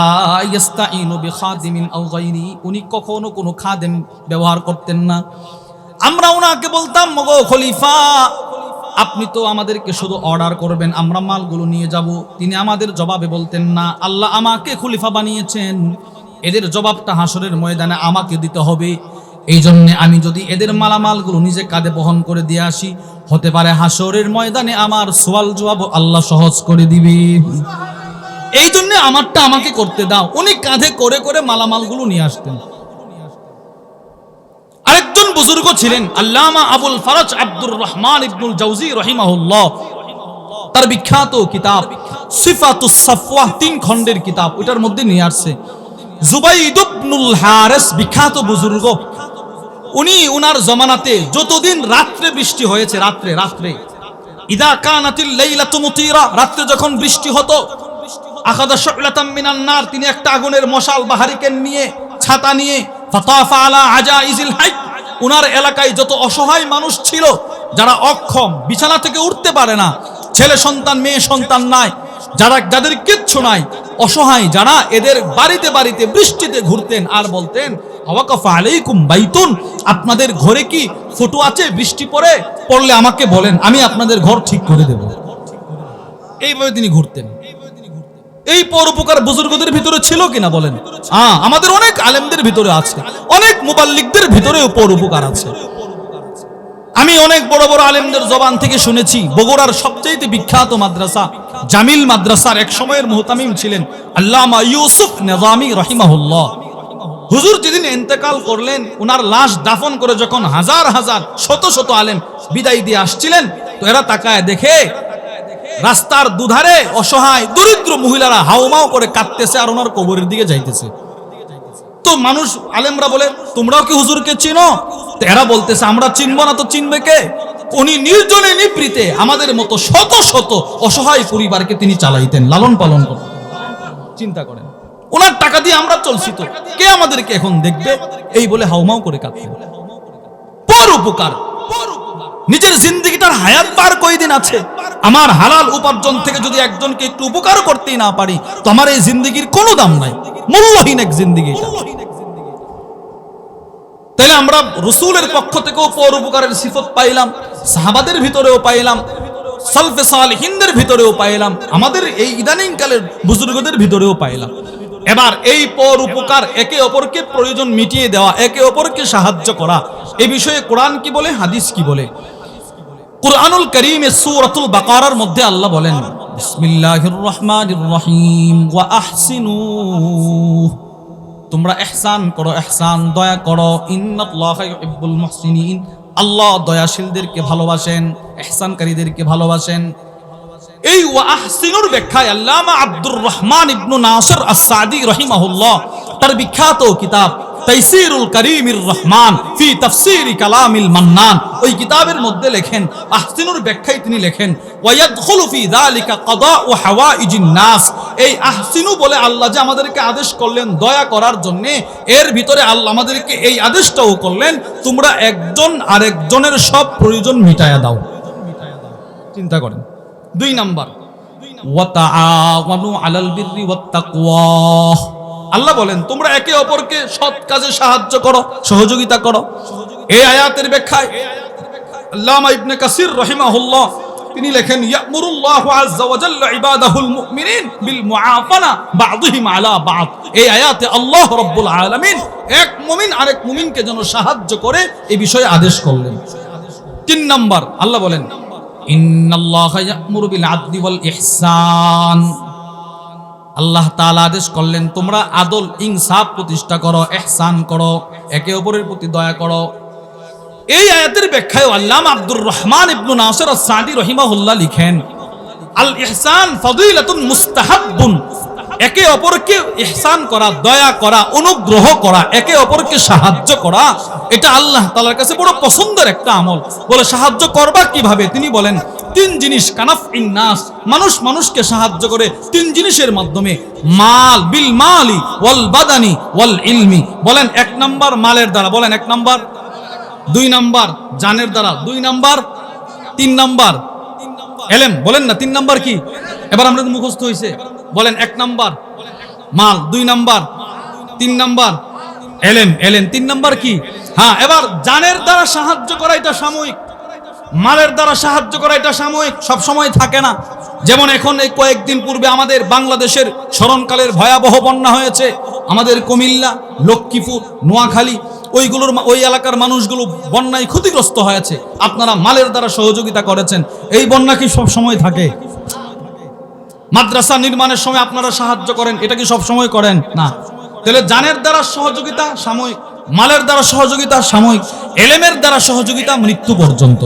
[SPEAKER 1] ইস্তাইনু বিখাদিমিন আও গায়রি, উনি কখনো কোনো খাদেম ব্যবহার করতেন না। আমরা ওনাকে বলতাম, মগো খলিফা আপনি তো আমাদেরকে শুধু অর্ডার করবেন, আমরা মালগুলো নিয়ে যাব। তিনি আমাদের জবাবে বলতেন না, আল্লাহ আমাকে খলিফা বানিয়েছেন, এদের জবাবটা হাসরের ময়দানে আমাকে দিতে হবে। এই জন্য আমি যদি এদের মালামালগুলো নিজে কাঁধে বহন করে দিয়ে আসি, হতে পারে হাসরের ময়দানে আমার সওয়াল জবাব আল্লাহ সহজ করে দিবে। এই জন্য আমারটা আমাকে করতে দাও। উনি কাঁধে করে করে মালামালগুলো নিয়ে আসতেন। আরেকজন বুজুর্গ ছিলেন আল্লামা আবুল ফারাজ আব্দুর রহমান ইবনুল জাওজি রাহিমাহুল্লাহ, তার বিখ্যাত কিতাব সিফাতুস সাফওয়াহ 3 খণ্ডের কিতাব, ওটার মধ্যে নিয়ে আসছে জুবাইদ ইবনুল হারিস, বিখ্যাত বুজুর্গ। উনি উনার জমানাতে যতদিন রাত্রে বৃষ্টি হয়েছে, রাত্রে ইদা কানাতিল লাইলাতু মুতিরা, রাত্রে যখন বৃষ্টি হতো, আখাযা শুলাতাম মিনান নার, তিনি একটা আগুনের মশাল বা হারিকেন নিয়ে, ছাতা নিয়ে, ফাতাফা আলা আজাইজিল হাই, উনার এলাকায় যত অসহায় মানুষ ছিল, যারা অক্ষম, বিছানা থেকে উঠতে পারে না, ছেলে সন্তান মেয়ে সন্তান নাই, যাদের কিচ্ছু নাই, অসহায় যারা, এদের বাড়িতে বাড়িতে বৃষ্টিতে ঘুরতেন আর বলতেন, ওয়াকাফা আলাইকুম বাইতুন, আপনাদের ঘরে কি ফটো আছে? বৃষ্টি পড়লে আমাকে বলেন, আমি আপনাদের ঘর ঠিক করে দেব। এইভাবে তিনি ঘুরতেন। এই পরোপকার বুজুর্গদের ভিতরে ছিল কিনা বলেন? আমাদের অনেক আলেমদের ভিতরে আছে, অনেক মুবাল্লিগদের ভিতরেও পরোপকার আছে। আমি অনেক বড় বড় আলেমদের জবান থেকে শুনেছি, বগুড়ার সবচেয়ে বিখ্যাত মাদ্রাসা জামিল মাদ্রাসার এক সময়ের মুহতামিম ছিলেন আল্লামা ইউসুফ নিজামী রাহিমাহুল্লাহ। হুজুর যেদিন ইন্তেকাল করলেন, উনার লাশ দাফন করে যখন হাজার হাজার শত শত আলেম বিদায় দিয়ে আসছিলেন, তো এরা তাকায় দেখে রাস্তার দুধারে অসহায় দরিদ্র মহিলারা হাউমাউ করে কাঁদতেছে আর ওনার কবরের দিকে যাইতেছে। তো মানুষ আলেমরা বলে তোমরাও কি হুজুরকে চিনো? তো এরা বলতেছে আমরা চিনবো না তো চিনবে কে? উনি নির্জনে নিভৃতে আমাদের মতো শত শত অসহায় পরিবারকে তিনি চালাইতেন, লালন পালন করতেন। চিন্তা করেন, ওনার টাকা দিয়ে আমরা চলছি, তো কে আমাদেরকে এখন দেখবে? এই বলে হাউমাউ করে কাঁদতেন। পর উপকার, নিজের জিন্দেগিটার হায়াত পার কয়দিন আছে, আমার হালাল উপার্জন থেকে যদি একজনকে একটু উপকার করতেই না পারি তো আমার এই জিন্দেগির কোনো দাম নাই, মূল্যহীন এক জিন্দেগি। তাহলে আমরা রসুলের পক্ষ থেকেও পর উপকারের সিফত পাইলাম, সাহাবাদের ভিতরেও পাইলাম, সালফে সালেহিনদের ভিতরেও পাইলাম, আমাদের এই ইদানিং কালের বুজুর্গদের ভিতরেও পাইলাম। এবার এই পর উপকার, একে অপরকে প্রয়োজন মিটিয়ে দেওয়া, একে অপরকে সাহায্য করা, এই বিষয়ে কোরআন কি বলে, হাদিস কি বলে? কুরআনুল কারীমে সূরাতুল বাকারার মধ্যে আল্লাহ বলেন, বিসমিল্লাহির রহমানির রহিম, ওয়া আহসিনু, তোমরা ইহসান করো, ইহসান দয়া করো, ইন্নাল্লাহা ইউহিব্বুল মুহসিনিন, আল্লাহ দয়াশীলদেরকে ভালোবাসেন, ইহসানকারীদেরকে ভালোবাসেন। এই ওয়া আহসিনুর ব্যাখ্যায় আল্লামা আব্দুর রহমান ইবনে নাসির আস-সাদি রাহিমাহুল্লাহ তার বিখ্যাত কিতাব তাইসিরুল কারীমির রহমান ফি তাফসীরি কালামিল মান্নান, ওই কিতাবের মধ্যে লেখেন, আহসিনুর ব্যাখ্যায় তিনি লেখেন, ওয়া ইয়াদখুলু ফি যালিকা কাদাউ হাওয়াইজিন নাস, এই আহসিনু বলে আল্লাহ যে আমাদেরকে আদেশ করলেন দয়া করার জন্য, এর ভিতরে আল্লাহ আমাদেরকে এই আদেশটাও করলেন, তোমরা একজন আরেকজনের সব প্রয়োজন মিটায়া দাও। চিন্তা করেন। 2 নাম্বার, ওয়া তাআওয়ানু আলাল বিররি ওয়াত তাকওয়া, আল্লাহ বলেন তোমরা একে অপরকে সৎ কাজে সাহায্য করো, সহযোগিতা করো। এই আয়াতের ব্যাখ্যায় আল্লামা ইবনে কাসির রাহিমাহুল্লাহ তিনি লেখেন, ইয়ামুরুল্লাহু আযজা ওয়া জাল্লা ইবাদাহুল মুমিনিন বিল মুআফানা বা'দিহিম আলা বা'দ, এই আয়াতে আল্লাহ রাব্বুল আলামিন এক মুমিন আরেক মুমিনকে যেন সাহায্য করে এই বিষয়ে আদেশ করলেন। 3 নাম্বার, আল্লাহ বলেন, ইন্নাল্লাহা ইয়া'মুরু বিল আদলি ওয়াল ইহসান, আল্লাহ তাআলা আদেশ করলেন তোমরা আদল ইনসাফ প্রতিষ্ঠা করো, ইহসান করো, একে অপরের প্রতি দয়া করো। এই আয়াতের ব্যাখ্যায় আল্লামা আব্দুর রহমান ইবনে নাসির আস-সাদি রাহিমাহুল্লাহ লিখেন, আল ইহসান ফাদিলাতুন মুস্তাহাব্বুন, একে অপরকে ইহসান করা, দয়া করা, অনুগ্রহ করা, একে অপরকে সাহায্য করা, এটা আল্লাহ তাআলার কাছে বড় পছন্দের একটা আমল। বলে সাহায্য করবা কিভাবে? তিনি বলেন 3 জিনিস, কানাফইন নাস, মানুষ মানুষকে সাহায্য করে 3 জিনিসের মাধ্যমে, মাল বিল মালি ওয়াল বাদানি ওয়াল ইলমি, বলেন 1 নাম্বার মালের দ্বারা, বলেন 1 নাম্বার, 2 নাম্বার জানের দ্বারা, 2 নাম্বার, 3 নাম্বার ইলম, বলেন না 3 নাম্বার কি? এবার আমরা মুখস্থ হইছে, বলেন 1 নাম্বার মাল, 2 নাম্বার, 3 নাম্বার ইলম, 3 নাম্বার কি? হ্যাঁ, এবার জানের দ্বারা সাহায্য করা এটা সাময়িক, মালের দ্বারা সাহায্য করা এটা সাময়িক, সব সময় থাকে না। যেমন এখন এই কয়েকদিন পূর্বে আমাদের বাংলাদেশের স্মরণকালের ভয়াবহ বন্যা হয়েছে, আমাদের কুমিল্লা, লক্ষ্মীপুর, নোয়াখালী, ওই এলাকার মানুষগুলো বন্যায় ক্ষতিগ্রস্ত হয়েছে, আপনারা মালের দ্বারা সহযোগিতা করেছেন, এই বন্যা কি সব সময় থাকে? মাদ্রাসা নির্মাণের সময় আপনারা সাহায্য করেন, এটা কি সব সময় করেন? না। তাহলে জানের দ্বারা সহযোগিতা সাময়িক, মালের দ্বারা সহযোগিতা সাময়িক, ইলমের দ্বারা সহযোগিতা মৃত্যু পর্যন্ত।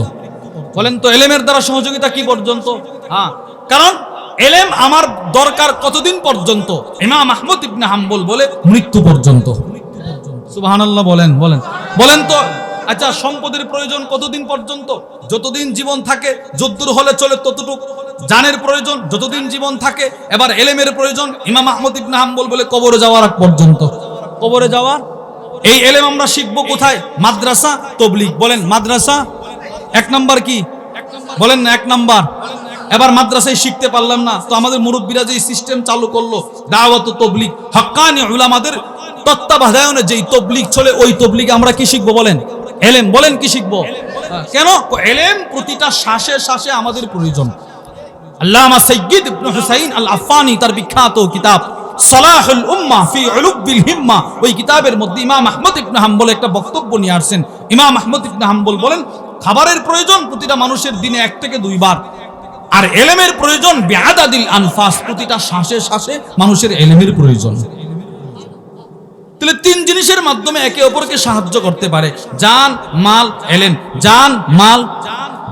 [SPEAKER 1] বলেন তো ইলমের দ্বারা সহযোগিতা কি পর্যন্ত? হ্যাঁ, কারণ ইলম আমার দরকার কতদিন পর্যন্ত? ইমাম আহমদ ইবনে হাম্বল বলে মৃত্যু পর্যন্ত। সুবহানাল্লাহ বলেন, বলেন বলেন তো। আচ্ছা, সম্পদের প্রয়োজন কতদিন পর্যন্ত? যতদিন জীবন থাকে, যদ্দূর হলে চলে ততটুক। জানের প্রয়োজন যতদিন জীবন থাকে। এবার ইলমের প্রয়োজন ইমাম আহমদ ইবনে হাম্বল বলে কবরে যাওয়ার আগ পর্যন্ত। কবরে যাওয়ার এই ইলম আমরা শিখবো কোথায়? মাদ্রাসা, তাবলীগ। বলেন মাদ্রাসা 1 নাম্বার কি? বলেন না 1 নাম্বার। এবার মাদ্রাসায় শিখতে পারলাম না, তো আমাদের মুরব্বীরা যে সিস্টেম চালু করলো দাওয়াত ও তাবলীগ, হক্কানি উলামাদের তত্ত্বাবধানে যেই তাবলীগ চলে, ওই তাবলীগে আমরা কি শিখবো? বলেন ইলম। বলেন কি শিখবো? কেন? ইলম প্রতিটা শ্বাসে শ্বাসে আমাদের প্রয়োজন। আল্লামা সাইয়্যিদ ইবনে হুসাইন আল আফানি তার বিখ্যাত কিতাব সালাহুল উম্মাহ ফি উলুবিল হিম্মা, ওই কিতাবের মধ্যে ইমাম আহমদ ইবনে হাম্বল একটা বক্তব্য নিয়ে আসছেন। ইমাম আহমদ ইবনে হাম্বল বলেন খাবারের প্রয়োজন প্রতিটা মানুষের দিনে 1 থেকে 2 বার, আর ইলমের প্রয়োজন বিআদাদিল আনফাস, প্রতিটা শ্বাসে শ্বাসে মানুষের ইলমের প্রয়োজন। তাহলে 3 জিনিসের মাধ্যমে একে অপরকে সাহায্য করতে পারে, জান, মাল, ইলম। জান, মাল।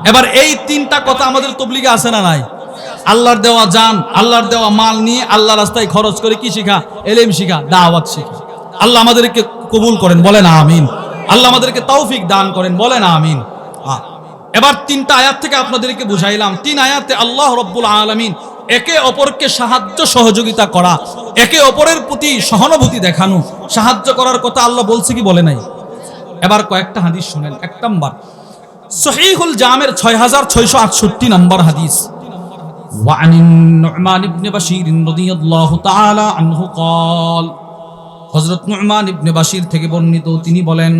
[SPEAKER 1] এবার এই 3টা কথা আমাদের তাবলীগে আছে না নাই? আল্লাহর দেওয়া জান, আল্লাহর দেওয়া মাল নিয়ে আল্লাহর রাস্তায় খরচ করে কি শিখা? ইলম শিখা, দাওয়াত শিখা। আল্লাহ আমাদেরকে কবুল করেন, বলেন আমিন। আল্লাহ আমাদেরকে তৌফিক দান করেন, বলেন আমিন। এবার 3টা আয়াত থেকে আপনাদেরকে বুঝাইলাম। 3 আয়াতে আল্লাহ রাব্বুল আলামিন একে অপরকে সাহায্য সহযোগিতা করা, একে অপরের প্রতি সহানুভূতি দেখানো, সাহায্য করার কথা আল্লাহ বলছে কি বলে নাই? এবার কয়েকটা হাদিস শুনেন। 1 নাম্বার সহিহুল জামের 6668 নম্বর হাদিস, وعن النعمان بن بشير رضي الله تعالى عنه قال, হযরত নু'মান ইবনে বাশির থেকে বর্ণিত, তিনি বলেন,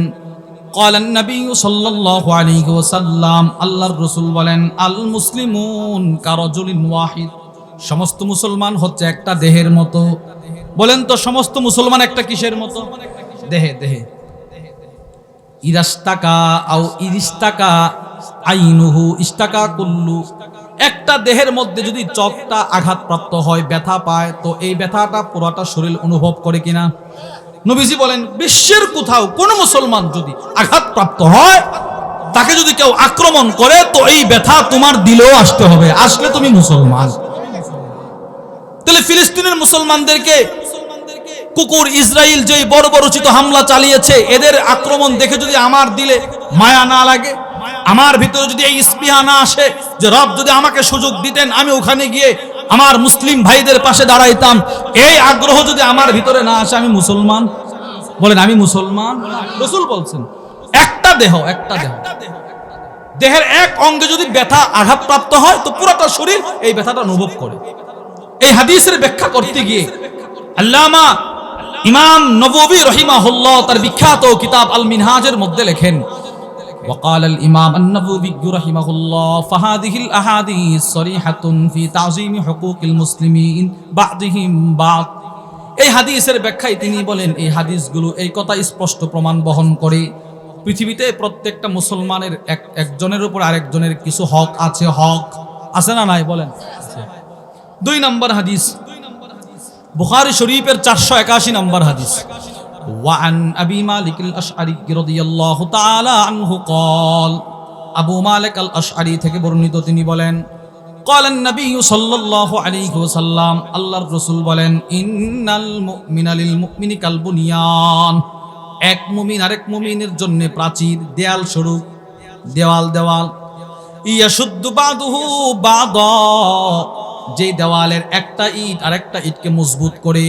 [SPEAKER 1] قال النبي صلى الله عليه وسلم, আল্লাহর রাসূল বলেন, আল মুসলিমুন কারাজুলিন ওয়াহিদ, সমস্ত মুসলমান হচ্ছে একটা দেহের মতো। বলেন তো সমস্ত মুসলমান একটা কিসের মতো? দেহে। দেহে ইরাস্তাকা আও ইরিস্তাকা আইনুহু ইস্তাকা কুল্লু, একটা দেহের মধ্যে যদি চোখটা আঘাতপ্রাপ্ত হয়, ব্যথা পায়, তো এই ব্যথাটা পুরোটা শরীর অনুভব করে কিনা? নবীজি বলেন বিশ্বের কোথাও কোন মুসলমান যদি আঘাতপ্রাপ্ত হয়, তাকে যদি কেউ আক্রমণ করে, তো এই ব্যথা তোমার দিলেও আসতে হবে, আসলে তুমি মুসলমান। তাহলে ফিলিস্তিনের মুসলমানদেরকে কুকুর ইসরায়েল যে বর্বরোচিত হামলা চালিয়েছে, এদের আক্রমণ দেখে যদি আমার দিলে মায়া না লাগে, আমার ভিতরে যদি এই স্পৃহা না আসে যে রব যদি আমাকে সুযোগ দিতেন আমি ওখানে গিয়ে আমার মুসলিম ভাইদের পাশে দাঁড়াইতাম, এই আগ্রহ যদি আমার ভিতরে না আসে, আমি মুসলমান? বলেন আমি মুসলমান? রাসূল বলছেন একটা দেহ, দেহের এক অঙ্গে যদি ব্যথা আঘাতপ্রাপ্ত হয়, তো পুরোটা শরীর এই ব্যথাটা অনুভব করে। এই হাদিসের ব্যাখ্যা করতে গিয়ে আল্লামা ইমাম নববী রাহিমাহুল্লাহ তার বিখ্যাত কিতাব আল মিনহাজের মধ্যে লেখেন, وقال الإمام النووي رحمه الله فهذه الأحاديث صريحة في تعظيم حقوق المسلمين بعضهم بعض, এই হাদিসের ব্যাখ্যায় তিনি বলেন এই হাদিসগুলো এই কথা স্পষ্ট প্রমাণ বহন করে, পৃথিবীতে প্রত্যেকটা মুসলমানের একজনের উপর আরেকজনের কিছু হক আছে। হক আছে না নাই? বলেন। 2 নম্বর হাদিস বুখারী শরীফের 481 নম্বর হাদিস, وعن أبي مالك الأشعري رضي الله تعالى عنه قال, আবু মালিক আল আশআরী থেকে বর্ণিত, তিনি বলেন, قال النبي صلى الله عليه وسلم, আল্লাহর রাসূল বলেন, ইন্নাল মুমিনা লিল মুমিনি কাল বুনিয়ান, এক মুমিন আরেক মুমিনের জন্য প্রাচীর, দেয়াল স্বরূপ। দেওয়াল ইয়াশুদ্দু বাদুহু বাদা, যে দেওয়ালের একটা ইট আরেকটা ইটকে মজবুত করে।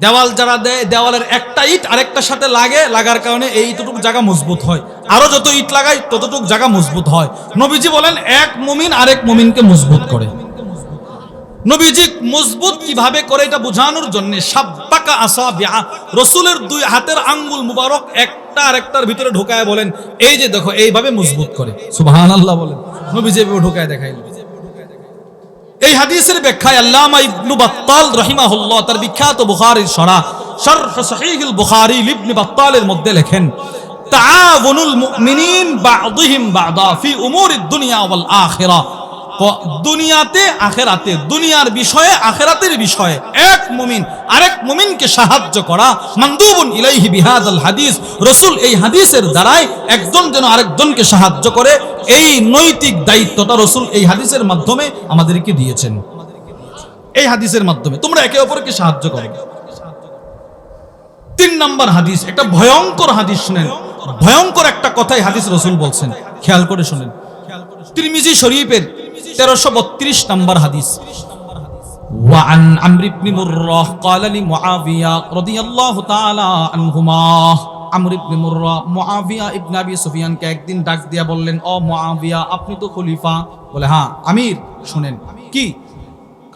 [SPEAKER 1] দেওয়াল যারা দেয়, দেওয়ালের একটা ইট আরেকটার সাথে লাগার কারণে এইটুকু জায়গা মজবুত হয়, আরো যত ইট লাগায় ততটুকু জায়গা মজবুত হয়। নবীজি বলেন এক মুমিন আরেক মুমিনকে মজবুত করে। নবীজি মজবুত কিভাবে করে এটা বোঝানোর জন্য সাব্বাকা আসাবিআ, রাসূলের 2 হাতের আঙ্গুল মুবারক একটা আরেকটার ভিতরে ঢোকায় বলেন, এই যে দেখো এইভাবে মজবুত করে। সুবহানাল্লাহ বলেন। নবীজি এভাবে ঢোকায় দেখাইলেন। এই হাদিসের ব্যাখ্যায় আল্লামা ইবনে বাত্তাল রাহিমাহুল্লাহ তার বিখ্যাত বুখারীর শরহ সহিহুল বুখারী ইবনে বাত্তালের মধ্যে লেখেন, তাআওয়ানুল মুমিনিন বা'দুহুম বা'দা ফি উমুরিদ দুনিয়া ওয়াল আখিরা, দুনিয়াতে আখিরাতে, দুনিয়ার বিষয়ে আখিরাতের বিষয়ে এক মুমিন আরেক মুমিনকে সাহায্য করা, মানদুবুন ইলাইহি বিহাদাল হাদিস, রাসূল এই হাদিসের দ্বারাই একজন যেন আরেকজনকে সাহায্য করে, এই নৈতিক দায়িত্বটা রাসূল এই হাদিসের মাধ্যমে আমাদেরকে দিয়েছেন। এই হাদিসের মাধ্যমে তোমরা একে অপরকে সাহায্য করো। 3 নম্বর হাদিস, একটা ভয়ঙ্কর হাদিস শুনেন, ভয়ঙ্কর একটা কথাই হাদিস রাসূল বলছেন, খেয়াল করে শুনেন। তিরমিজি শরীফের 1332 নম্বর হাদিস, وعن عمرو بن مرة قال لمعاوية رضي الله تعالى عنهما, আমর ইবনে মুররা মুআবিয়া ইবনে আবি সুফিয়ানকে একদিন ডাক দিয়া বললেন, ও মুআবিয়া, আপনি তো খলিফা। বলে, হ্যাঁ আমির, শুনেন। কি?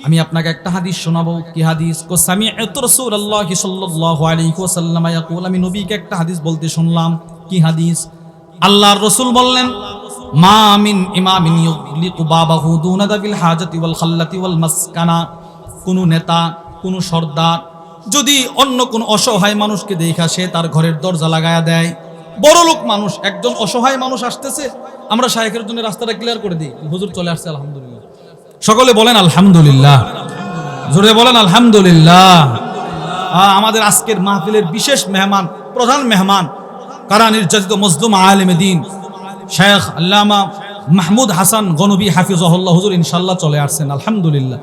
[SPEAKER 1] আমি আপনাকে একটা হাদিস শোনাবো। কি হাদিস? কো সামি'তু রাসূলুল্লাহি সাল্লাল্লাহু আলাইহি ওয়াসাল্লাম ইয়াকুল, আমি নবীকে একটা হাদিস বলতে শুনলাম। কি হাদিস? আল্লাহর রাসূল বললেন, মা মিন ইমামিন ইউগলিকু বাবাহু দুনা দাবিল হাজাতি ওয়াল খাল্লাতি ওয়াল মাসকানা, কোন নেতা, কোন সর্দার যদি অন্য কোন অসহায় মানুষকে দেখা সে তার ঘরের দরজা লাগায়া দেয়, বড় লোক মানুষ, একজন অসহায় মানুষ আসতেছে, আমরা শায়েখের জন্য রাস্তাটা ক্লিয়ার করে দিই, হুজুর চলে আসছে, আলহামদুলিল্লাহ। সকলে বলেন আলহামদুলিল্লাহ, জোরে বলেন আলহামদুলিল্লাহ। আমাদের আজকের মাহফিলের বিশেষ মেহমান, প্রধান মেহমান, কারা নির্যাতিত মজলুম আলেমে দ্বীন শেখ আল্লামা মাহমুদ হাসান গনবী হাফিজাহুল্লাহ হুজুর ইনশাআল্লাহ চলে আসছেন, আলহামদুলিল্লাহ।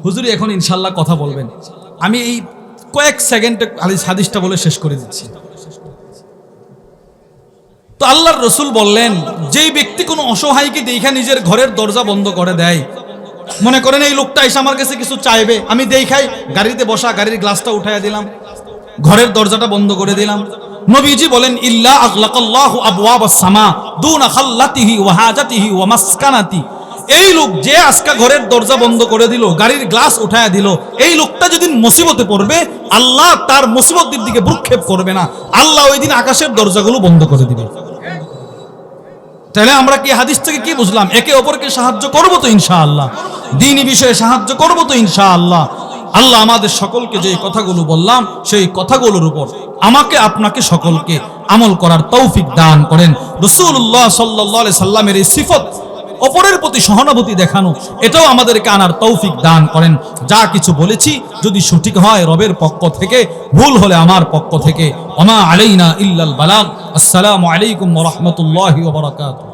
[SPEAKER 1] হুজুর এখন ইনশাআল্লাহ কথা বলবেন। আমি এই কয়েক সেকেন্ডে হাদিসটা বলে শেষ করে দিচ্ছি। তো আল্লাহর রসুল বললেন, যেই ব্যক্তি কোনো অসহায়কে দেখে নিজের ঘরের দরজা বন্ধ করে দেয়, মনে করেন এই লোকটা এসে আমার কাছে কিছু চাইবে, আমি দেখাই গাড়িতে বসা, গাড়ির গ্লাসটা উঠাইয়া দিলাম, ঘরের দরজাটা বন্ধ করে দিলাম। নবীজি বলেন, ইল্লা আগলাকাল্লাহু আবওয়াবাস সামা দুনা খাল্লাতিহি ওয়া হাজাতিহি ওয়া মাসকানাতি। এই লোক যে আজকে ঘরের দরজা বন্ধ করে দিল, গাড়ির গ্লাস উঠায়া দিল, এই লোকটা যেদিন মুসিবতে পড়বে, আল্লাহ তার মুসিবতের দিকে ভ্রুক্ষেপ করবে না, আল্লাহ ওই দিন আকাশের দরজাগুলো বন্ধ করে দিবে। তাহলে আমরা কি হাদিস থেকে কি বুঝলাম? একে অপরকে সাহায্য করবো তো ইনশাআল্লাহ, দ্বীনি বিষয়ে সাহায্য করবো তো ইনশাআল্লাহ। আল্লাহ আমাদের সকলকে যে কথাগুলো বললাম সেই কথাগুলোর উপর আমাকে আপনাকে সকলকে আমল করার তৌফিক দান করেন। রাসূলুল্লাহ সাল্লাল্লাহু আলাইহি সাল্লামের এই সিফত, অপরের প্রতি সহানুভূতি দেখানো, এটাও আমাদেরকে আনার তৌফিক দান করেন। যা কিছু বলেছি যদি সঠিক হয় রবের পক্ষ থেকে, ভুল হলে আমার পক্ষ থেকে। ওমা আলাইনা ইল্লাল বালাগ। আসসালামু আলাইকুম ওয়া রাহমাতুল্লাহি ওয়া বারাকাতুহু।